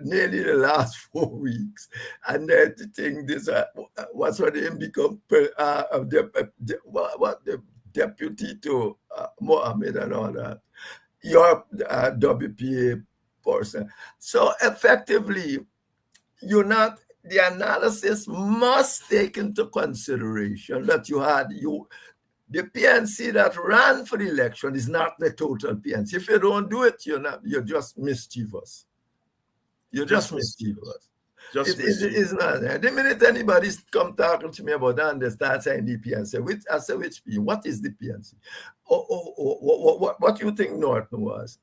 nearly the last 4 weeks. And then the thing, this, what's her name, become the deputy to Mohammed and all that. Your WPA person. So effectively, the analysis must take into consideration that the PNC that ran for the election is not the total PNC. If you don't do it, you're just mischievous. You're just mischievous. It's not. The minute anybody come talking to me about that and they start saying the PNC, I say, which PNC? What is the PNC? What do you think Norton was?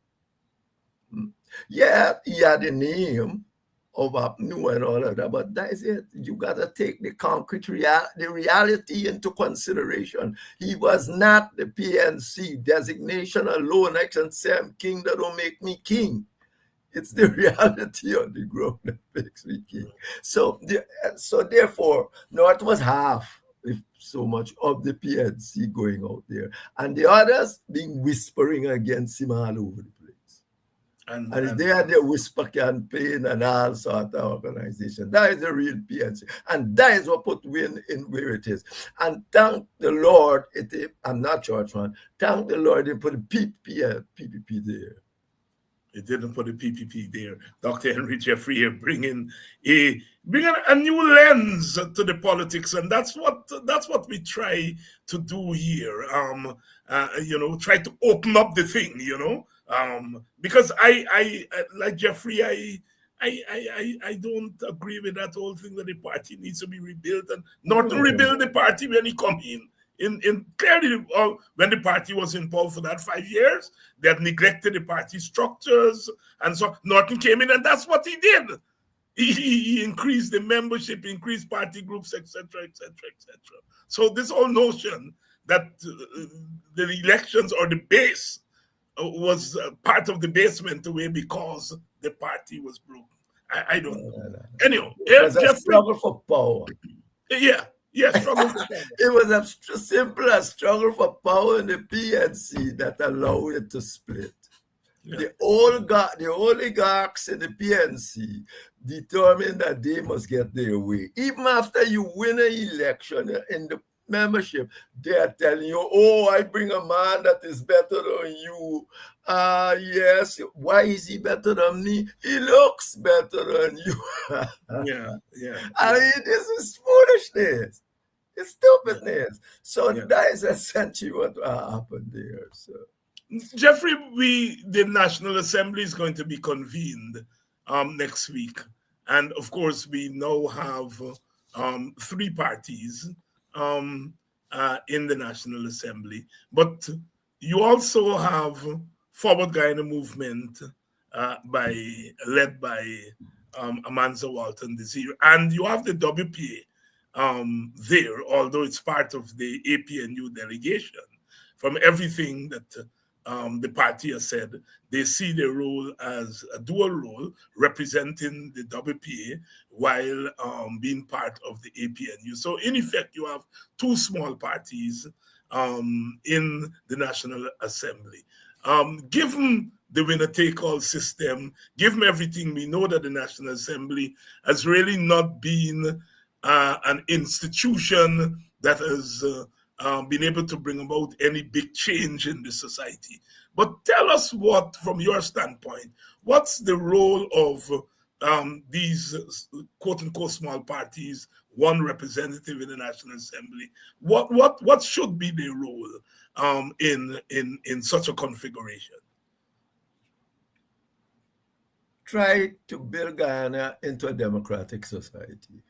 Yeah, he had a name of APNU and all of that, but that is it. You got to take the concrete reality into consideration. He was not the PNC designation alone. I can say I'm king, that don't make me king. It's the reality on the ground that makes me king. So therefore, North was half, if so much, of the PNC going out there, and the others being whispering against him all over the place. And they had their whisper campaign and all sort of organization. That is the real PNC, and that is what put Win in where it is. And thank the Lord, I'm not churchman. Thank the Lord, they put the PPP there. It didn't put the PPP there. Dr. Henry Jeffrey here bringing a new lens to the politics, and that's what we try to do here. Try to open up the thing, because I like Jeffrey, I don't agree with that whole thing that the party needs to be rebuilt, and not to rebuild the party when he come in. In clearly, when the party was in power for that 5 years, they had neglected the party structures, and so Norton came in, and that's what he did. He increased the membership, increased party groups, etc., etc., etc. So this whole notion that the elections or the base was part of the basement away because the party was broken. I don't know. Anyway, it was a struggle for power. Yeah. Yes, struggle for power. It was a simple as struggle for power in the PNC that allowed it to split. The oligarchs in the PNC determined that they must get their way. Even after you win an election in the membership, they are telling you, oh, I bring a man that is better than you. Yes, why is he better than me? He looks better than you. I mean, this is foolishness. It's stupidness. So that is essentially what happened there. So, Jeffrey, the National Assembly is going to be convened next week. And of course, we now have 3 parties in the National Assembly. But you also have Forward Guyana Movement led by Amanza Walton Desir. And you have the WPA there, although it's part of the APNU delegation. From everything that the party has said, they see their role as a dual role, representing the WPA while being part of the APNU. So in effect, you have 2 small parties in the National Assembly. Given the winner-take-all system, given everything, we know that the National Assembly has really not been an institution that has been able to bring about any big change in the society. But tell us what, from your standpoint, what's the role of these quote-unquote small parties, 1 representative in the National Assembly? What should be their role in such a configuration? Try to build Guyana into a democratic society.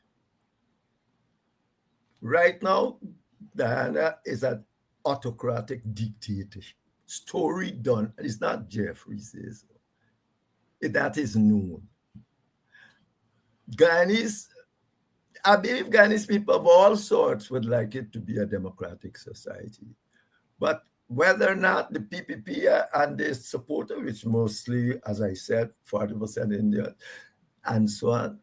Right now, Guyana is an autocratic dictatorship. Story done. It's not Jeffrey says so. That is known. Guyanese, I believe Guyanese people of all sorts would like it to be a democratic society. But whether or not the PPP and the supporter, which mostly, as I said, 40% Indian, and so on,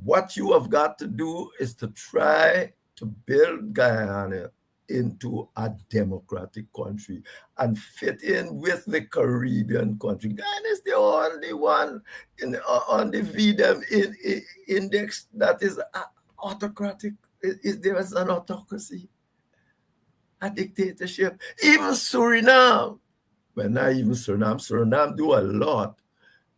what you have got to do is to try to build Guyana into a democratic country and fit in with the Caribbean country. Guyana is the only one on the VDM index that is autocratic. There is an autocracy, a dictatorship. Even Suriname, well, not even Suriname do a lot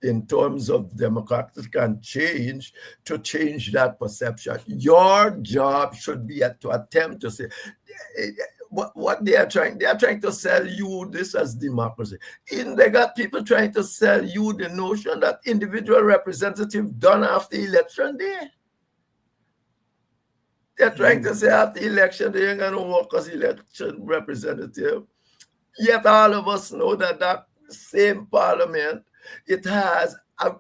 in terms of democratic and change to change that perception. Your job should be to attempt to say, what they are trying to sell you this as democracy. And they got people trying to sell you the notion that individual representative done after election day. They're trying to say after election they ain't gonna work as election representative. Yet all of us know that that same parliament, it has a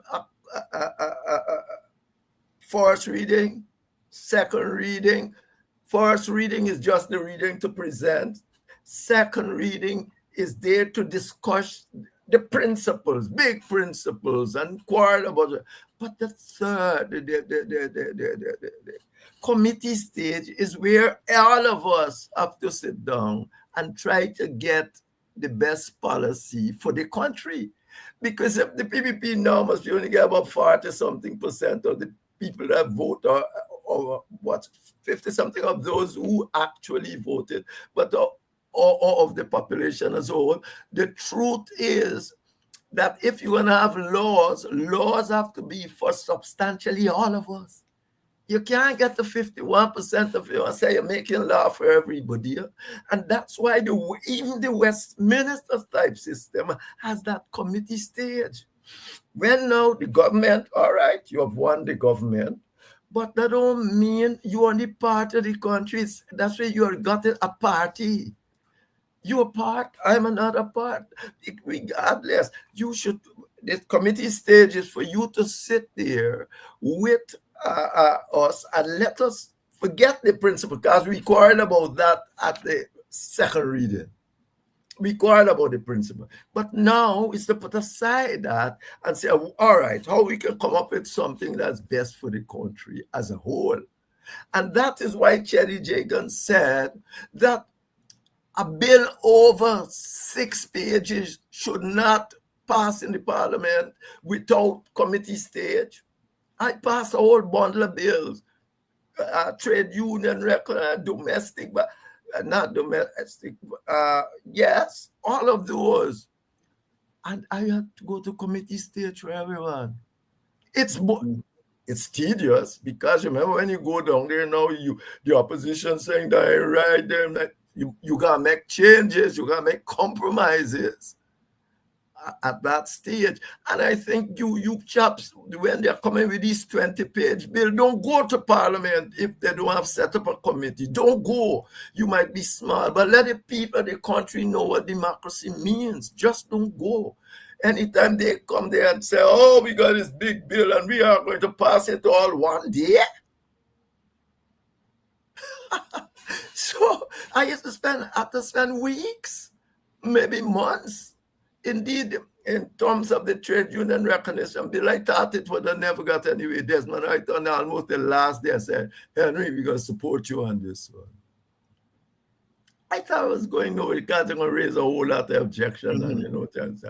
first reading, second reading. First reading is just the reading to present. Second reading is there to discuss the principles, big principles, and quarrel about it. But the third, the committee stage is where all of us have to sit down and try to get the best policy for the country. Because if the PPP now must only get about 40-something% of the people that vote, or what, 50-something of those who actually voted, but or of the population as a whole. The truth is that if you're going to have laws have to be for substantially all of us. You can't get the 51% of you and say you're making law for everybody. And that's why even the Westminster type system has that committee stage. When now the government, all right, you have won the government, but that don't mean you're only part of the country. That's why you got a party. You're part, I'm another part. Regardless, you should, the committee stage is for you to sit there with us and let us forget the principle, because we quarreled about that at the second reading. We quarreled about the principle. But now is to put aside that and say, all right, how we can come up with something that's best for the country as a whole. And that is why Cherry Jagan said that a bill over 6 pages should not passed in the parliament without committee stage. I passed a whole bundle of bills, trade union record, domestic, but not domestic. Yes, all of those. And I had to go to committee stage for everyone. It's tedious because remember when you go down there now, the opposition saying that right there, that you gotta make changes, you gotta make compromises at that stage. And I think you chaps, when they're coming with this 20-page bill, don't go to parliament if they don't have set up a committee. Don't go. You might be small, but let the people of the country know what democracy means. Just don't go. Anytime they come there and say, oh, we got this big bill and we are going to pass it all one day. So I used to have to spend weeks, maybe months. Indeed, in terms of the trade union recognition bill, I thought it would have never got anywhere. Desmond, right on almost the last day, I said, Henry, we're going to support you on this one. I thought I was going nowhere because they're going to raise a whole lot of objections and things.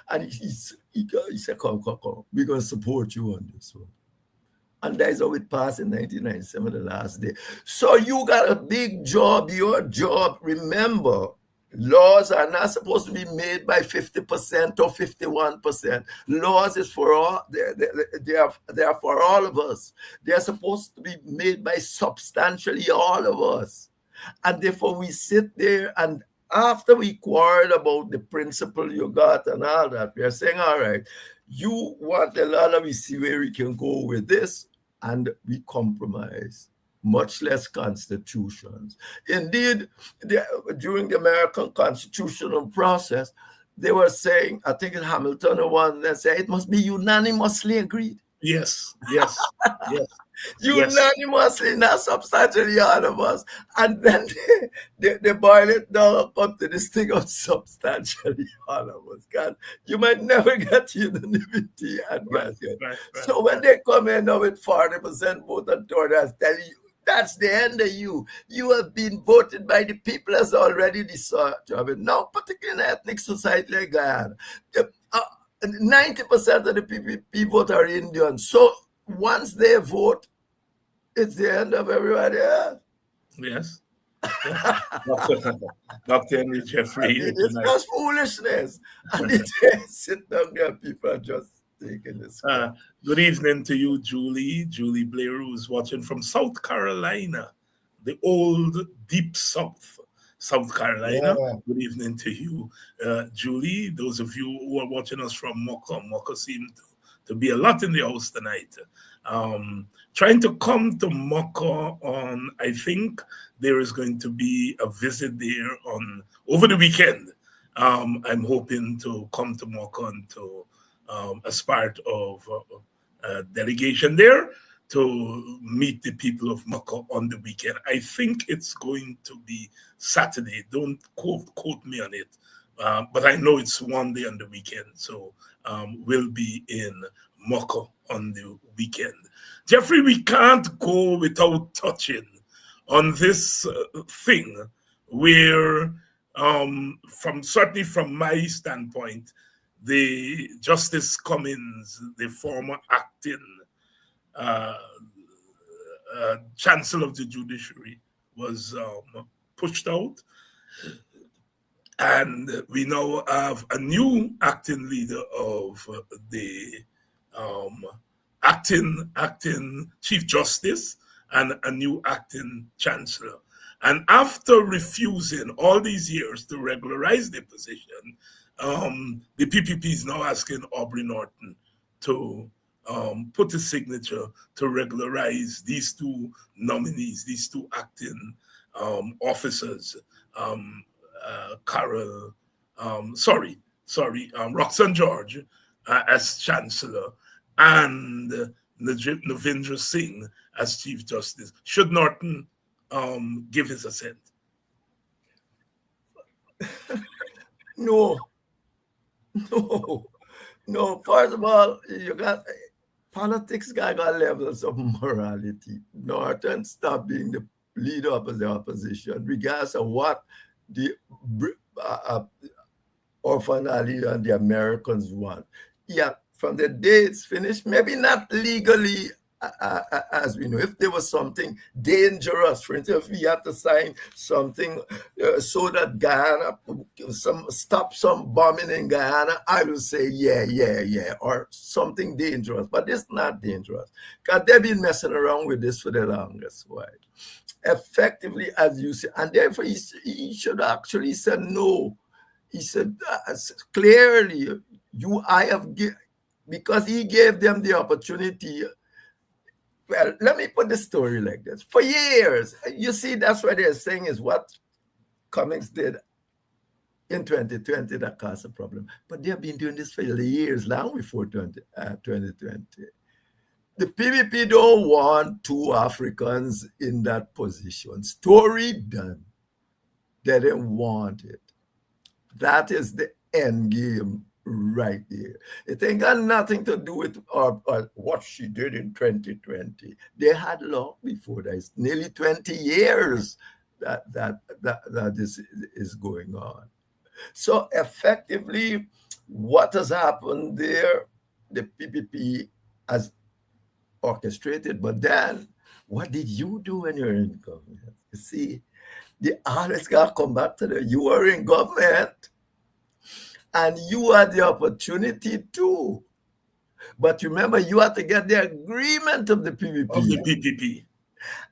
And he said, come, we're going to support you on this one. And that's how it passed in 1997, the last day. So you got a big job, your job. Remember, laws are not supposed to be made by 50% or 51%. Laws is for all, they are for all of us. They're supposed to be made by substantially all of us. And therefore we sit there, and after we quarrel about the principle you got and all that, we are saying, all right, you want a lot of, we see where we can go with this, and we compromise, much less constitutions. Indeed, during the American constitutional process, they were saying, I think in Hamilton or one, they say it must be unanimously agreed. Yes. Unanimously, not substantially all of us. And then they boil it down, come to this thing of substantially all of us. God, you might never get unanimity. Right. So when they come in now with 40% vote and Tories, tell you, that's the end of you. You have been voted by the people as already decided. Now, particularly in an ethnic society like Guyana, 90% of the PPP vote are Indian. So once they vote, it's the end of everybody else. Yes. Dr. Henry Jeffrey. It's just foolishness. And they sit down there, people are just taking this. Good evening to you, Julie. Julie Blair, who's watching from South Carolina, the old deep South Carolina. Yeah. Good evening to you, Julie. Those of you who are watching us from Mocha seem to be a lot in the house tonight. Trying to come to Mocha on, I think there is going to be a visit there over the weekend. I'm hoping to come to Mocha and to as part of a delegation there to meet the people of Mocha on the weekend. I think it's going to be Saturday. Don't quote me on it. But I know it's one day on the weekend. So we'll be in Mocha on the weekend. Jeffrey, we can't go without touching on this thing where, certainly from my standpoint, the Justice Cummins, the former acting Chancellor of the Judiciary, was pushed out. And we now have a new acting leader of the acting Chief Justice and a new acting Chancellor. And after refusing all these years to regularize their position, the PPP is now asking Aubrey Norton to put a signature to regularize these two nominees, these two acting officers, Roxanne George as Chancellor and Navindra Singh as Chief Justice. Should Norton give his assent? No. First of all, you got politics got levels of morality. Norton stopped being the leader of the opposition, regardless of what the or finally and the Americans want. Yeah, from the day it's finished, maybe not legally as we know. If there was something dangerous, for instance, if we had to sign something so that Guyana, stop some bombing in Guyana, I will say yeah, or something dangerous. But it's not dangerous because they've been messing around with this for the longest while. Effectively, as you say, and therefore he should actually say no. He said clearly, I have because he gave them the opportunity. Well, let me put the story like this. For years, you see, that's what they're saying is what Cummings did in 2020 that caused a problem. But they have been doing this for years, long before 2020. The PPP don't want two Africans in that position. Story done. They didn't want it. That is the end game right there. It ain't got nothing to do with what she did in 2020. They had long before that. It's nearly 20 years that this is going on. So effectively, what has happened there, the PPP has orchestrated, but then what did you do when you're in government? You see, the always got to come back to you were in government and you had the opportunity too. But remember, you had to get the agreement of the PPP. Of the PPP.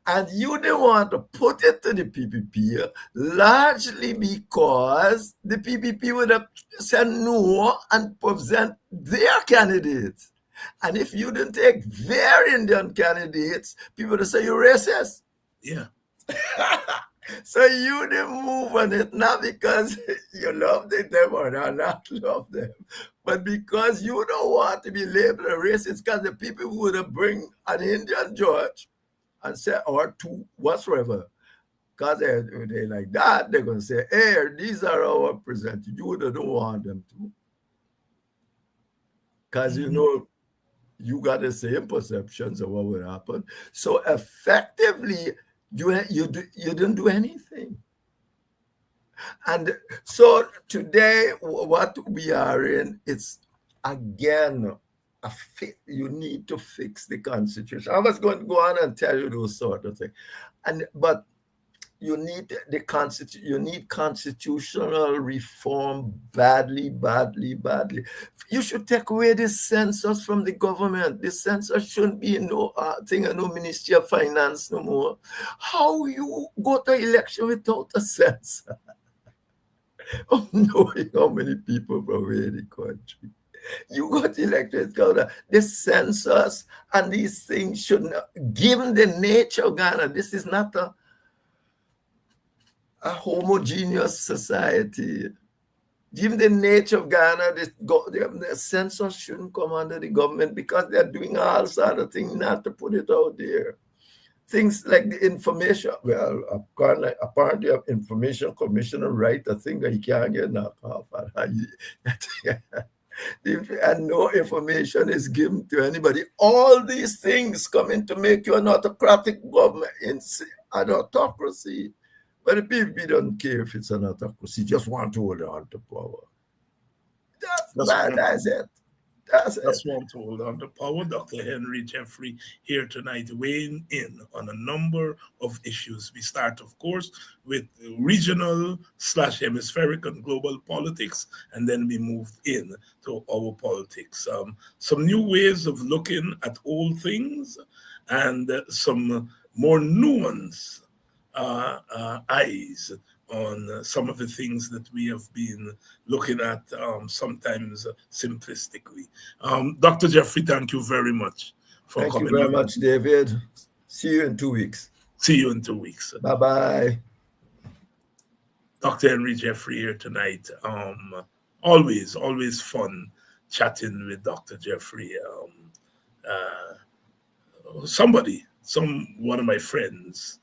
And you didn't want to put it to the PPP, largely because the PPP would have said no and present their candidates. And if you didn't take their Indian candidates, people would say you're racist. Yeah. So you didn't move on it, not because you loved them or not love them, but because you don't want to be labeled a racist, because the people would have bring an Indian judge and say, or two, whatsoever, because they like that, they're going to say, hey, these are our representatives. You don't want them to. Because you know, you got the same perceptions of what would happen. So effectively, you didn't do anything. And so today, what we are in, it's again, you need to fix the Constitution. I was going to go on and tell you those sort of things. But you need you need constitutional reform badly. You should take away the census from the government. The census shouldn't be no thing, no Ministry of Finance no more. How you go to election without a census? Oh, knowing how many people from where the country. You got elected, the census and these things shouldn't, given the nature of Ghana, this is not a homogeneous society. Given the nature of Ghana, the census shouldn't come under the government because they're doing all sort of things not to put it out there. Things like the information, well, apparently information commissioner write a thing that he can't get knocked off. And no information is given to anybody. All these things come in to make you an autocratic government, an autocracy. But the people don't care if it's an autocracy, just want to hold on to power. That's it. That's one to hold on to power. Dr. Henry Jeffrey here tonight, weighing in on a number of issues. We start, of course, with regional / hemispheric and global politics, and then we moved in to our politics. Some new ways of looking at old things and some more nuanced eyes on some of the things that we have been looking at, sometimes simplistically. Dr. Jeffrey, thank you very much for coming. Thank you very much, David. See you in 2 weeks. See you in 2 weeks. Bye-bye. Dr. Henry Jeffrey here tonight. Always fun chatting with Dr. Jeffrey. One of my friends,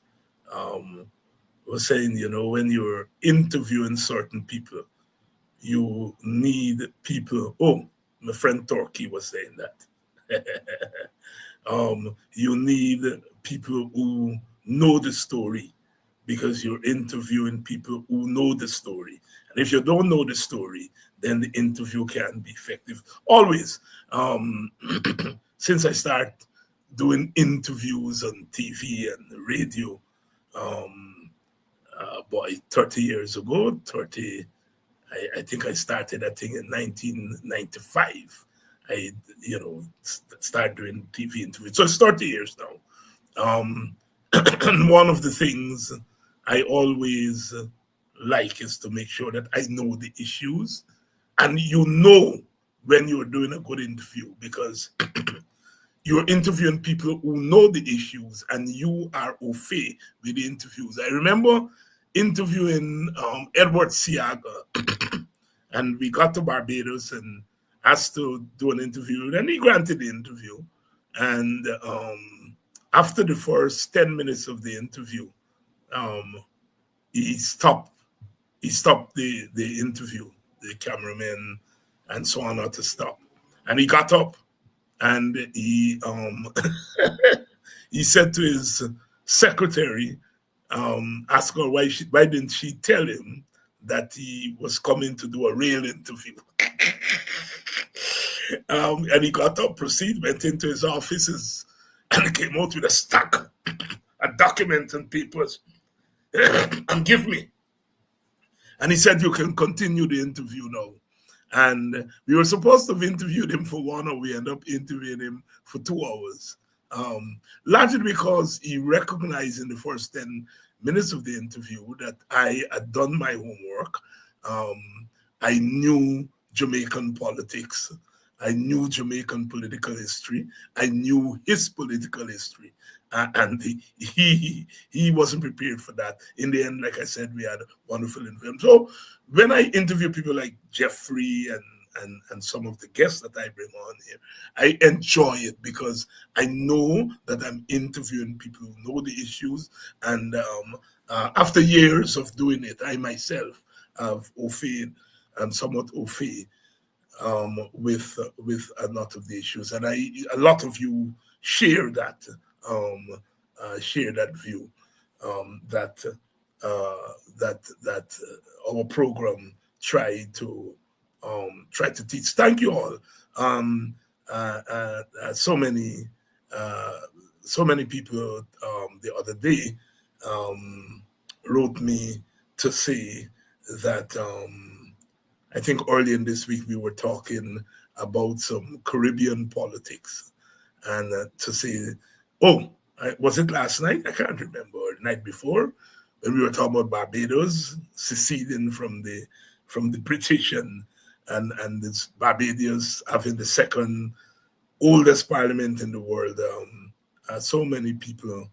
was saying, when you're interviewing certain people, you need people. Oh, my friend Torquay was saying that. You need people who know the story because you're interviewing people who know the story. And if you don't know the story, then the interview can be effective. Always, since I start doing interviews on TV and radio, boy, 30 years ago, 30, I think I started that thing in 1995. I, started doing TV interviews. So it's 30 years now. And one of the things I always like is to make sure that I know the issues, and when you're doing a good interview, because you're interviewing people who know the issues and you are au fait with the interviews. I remember interviewing Edward Siaga, and we got to Barbados and asked to do an interview, and he granted the interview. And after the first 10 minutes of the interview, he stopped the interview, the cameraman and so on, to stop. And he got up and he he said to his secretary, ask her why didn't she tell him that he was coming to do a real interview. And he got up, went into his offices, and came out with a stack of documents and papers and give me. And he said, you can continue the interview now. And we were supposed to have interviewed him for 1 hour. We ended up interviewing him for 2 hours. Largely because he recognized in the first 10 minutes of the interview that I had done my homework. I knew Jamaican politics. I knew Jamaican political history. I knew his political history. And he wasn't prepared for that. In the end, like I said, we had a wonderful interview. So when I interview people like Jeffrey and some of the guests that I bring on here, I enjoy it because I know that I'm interviewing people who know the issues. And after years of doing it, I myself have au fait and somewhat au fait with a lot of the issues, and a lot of you share that view, that our program try to teach. Thank you all. So many people the other day wrote me to say that. I think early in this week we were talking about some Caribbean politics, and to say, was it last night? I can't remember, or the night before, when we were talking about Barbados seceding from the British and this Barbados having the second oldest parliament in the world. So many people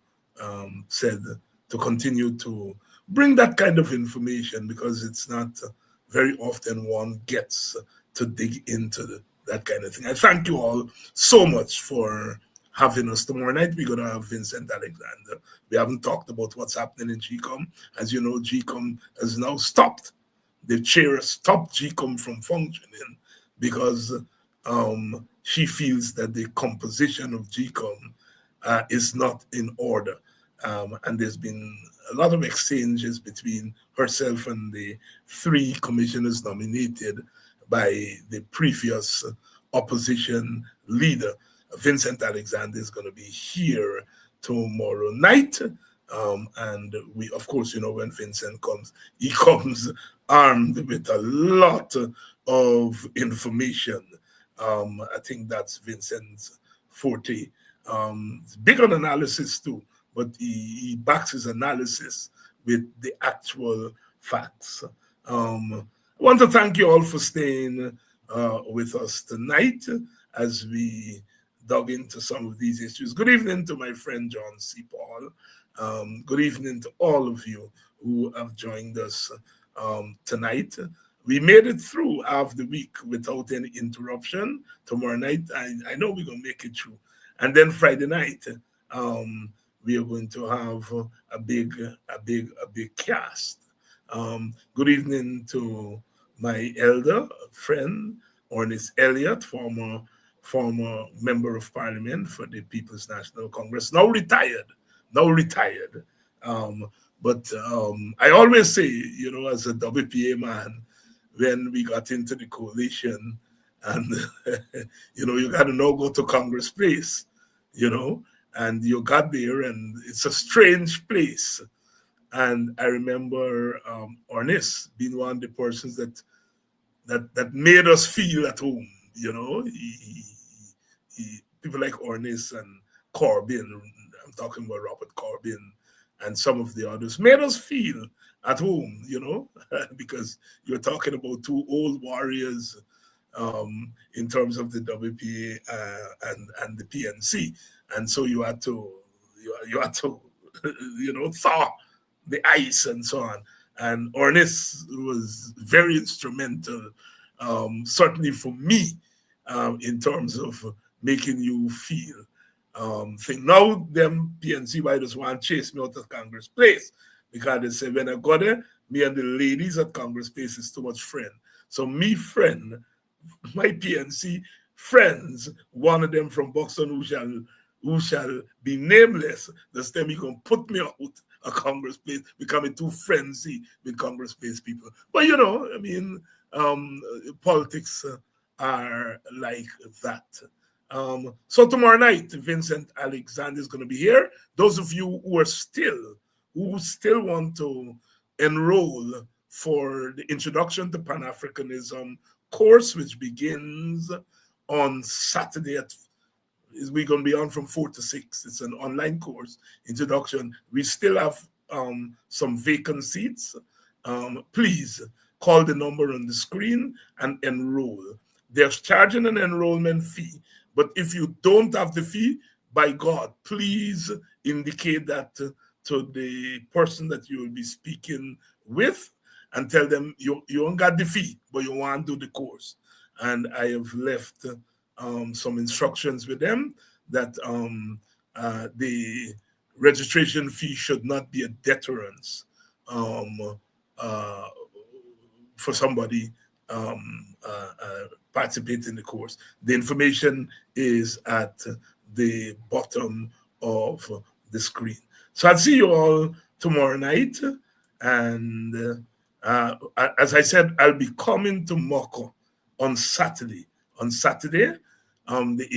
said to continue to bring that kind of information, because it's not very often one gets to dig into that kind of thing. I thank you all so much for having us. Tomorrow night we're going to have Vincent Alexander. We haven't talked about what's happening in GCOM. As you know, GCOM has now stopped. The chair has stopped GCOM from functioning because she feels that the composition of GCOM is not in order. And there's been a lot of exchanges between herself and the 3 commissioners nominated by the previous opposition leader. Vincent Alexander is going to be here tomorrow night. And we, of course, when Vincent comes, he comes armed with a lot of information. I think that's Vincent's forte. Big on analysis too, but he backs his analysis with the actual facts. I want to thank you all for staying with us tonight as we dug into some of these issues. Good evening to my friend John C. Paul. Good evening to all of you who have joined us tonight. We made it through half the week without any interruption. Tomorrow night, I know we're going to make it through. And then Friday night, we are going to have a big cast. Good evening to my elder friend, Ernest Elliott, former member of parliament for the People's National Congress, now retired. But I always say, as a WPA man, when we got into the coalition, and you got to now go to Congress Place, and you got there, and it's a strange place. And I remember Ornis being one of the persons that made us feel at home. People like Ornis and Corbyn, I'm talking about Robert Corbyn, and some of the others made us feel at home, because you're talking about two old warriors in terms of the WPA and the PNC, and so you had to thaw the ice and so on. And Ornis was very instrumental, certainly for me, in terms of making you feel. Think now them PNC riders want to chase me out of Congress Place because they say when I go there, me and the ladies at Congress Place is too much friend. So me friend, my PNC friends, one of them from Boston who shall be nameless, this time he gonna put me out of Congress Place, becoming too frenzy with Congress Place people. But politics are like that. So tomorrow night, Vincent Alexander is going to be here. Those of you who still want to enroll for the Introduction to Pan-Africanism course, which begins on Saturday we're going to be on from 4 to 6. It's an online course, introduction. We still have some vacant seats. Please call the number on the screen and enroll. They're charging an enrollment fee, but if you don't have the fee, by God, please indicate that to the person that you will be speaking with and tell them you don't got the fee, but you want to do the course. And I have left some instructions with them that the registration fee should not be a deterrence for somebody participating in the course. The information is at the bottom of the screen. So I'll see you all tomorrow night. And as I said, I'll be coming to Moko on Saturday. On Saturday, the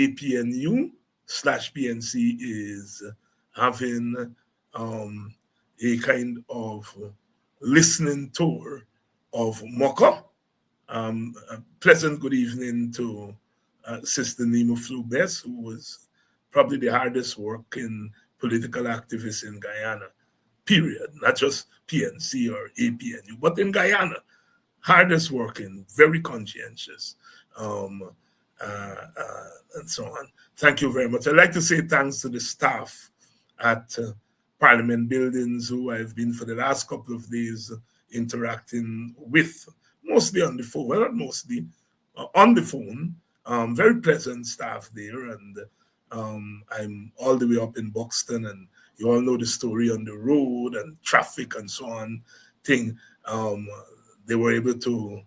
APNU/PNC is having a kind of listening tour of Moko. A pleasant good evening to Sister Nima Flubes, who was probably the hardest working political activist in Guyana, period. Not just PNC or APNU, but in Guyana. Hardest working, very conscientious, and so on. Thank you very much. I'd like to say thanks to the staff at Parliament Buildings, who I've been for the last couple of days interacting with, mostly on the phone, well, not mostly, on the phone. Very pleasant staff there, and I'm all the way up in Buxton, and you all know the story on the road and traffic and so on thing. They were able to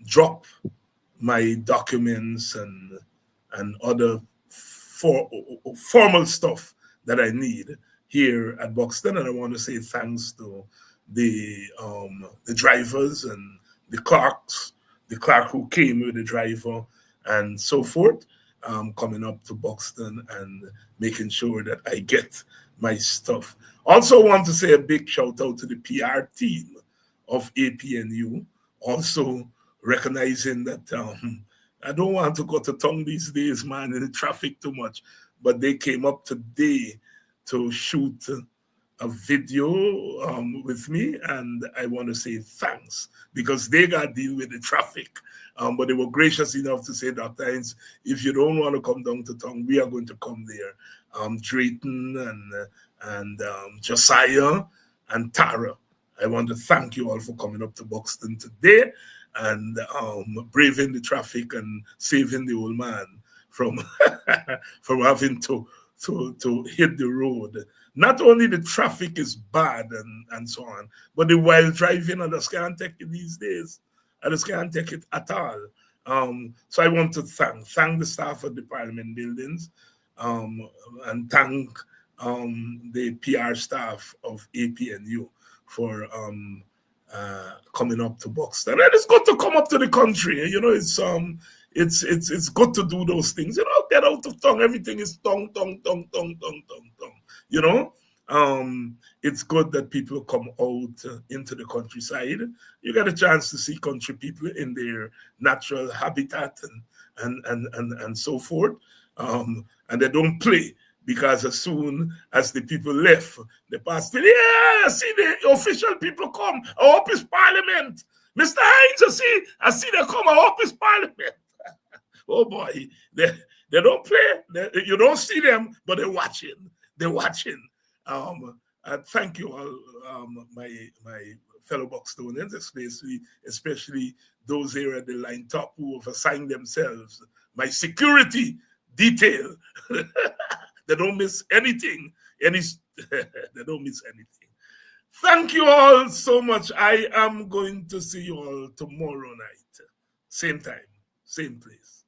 drop my documents and other formal stuff that I need here at Buxton, and I want to say thanks to the drivers and the clerks, the clerk who came with the driver and so forth, coming up to Buxton and making sure that I get my stuff. Also want to say a big shout out to the PR team of APNU, also recognizing that I don't want to go to tongue these days, man, in the traffic too much, but they came up today to shoot a video with me, and I want to say thanks because they got to deal with the traffic. But they were gracious enough to say, Dr. Hines, if you don't want to come down to town, we are going to come there. Drayton and Josiah and Tara, I want to thank you all for coming up to Buxton today and braving the traffic and saving the old man from from having to hit the road. Not only the traffic is bad and so on, but the while driving, I just can't take it these days. I just can't take it at all. So I want to thank the staff of the Parliament Buildings and thank the PR staff of APNU for coming up to Buxton. And it's good to come up to the country. It's good to do those things. Get out of tongue. Everything is tongue. It's good that people come out into the countryside. You get a chance to see country people in their natural habitat and so forth. And they don't play, because as soon as the people left, the pastor, see the official people come. I hope it's Parliament. Mr. Hines, I see they come. I hope it's Parliament. Oh boy, they don't play. You don't see them, but they're watching. They're watching. Thank you all, my fellow Buxtonians, especially those here at the line top who have assigned themselves my security detail. They don't miss anything. They don't miss anything. Thank you all so much. I am going to see you all tomorrow night. Same time, same place.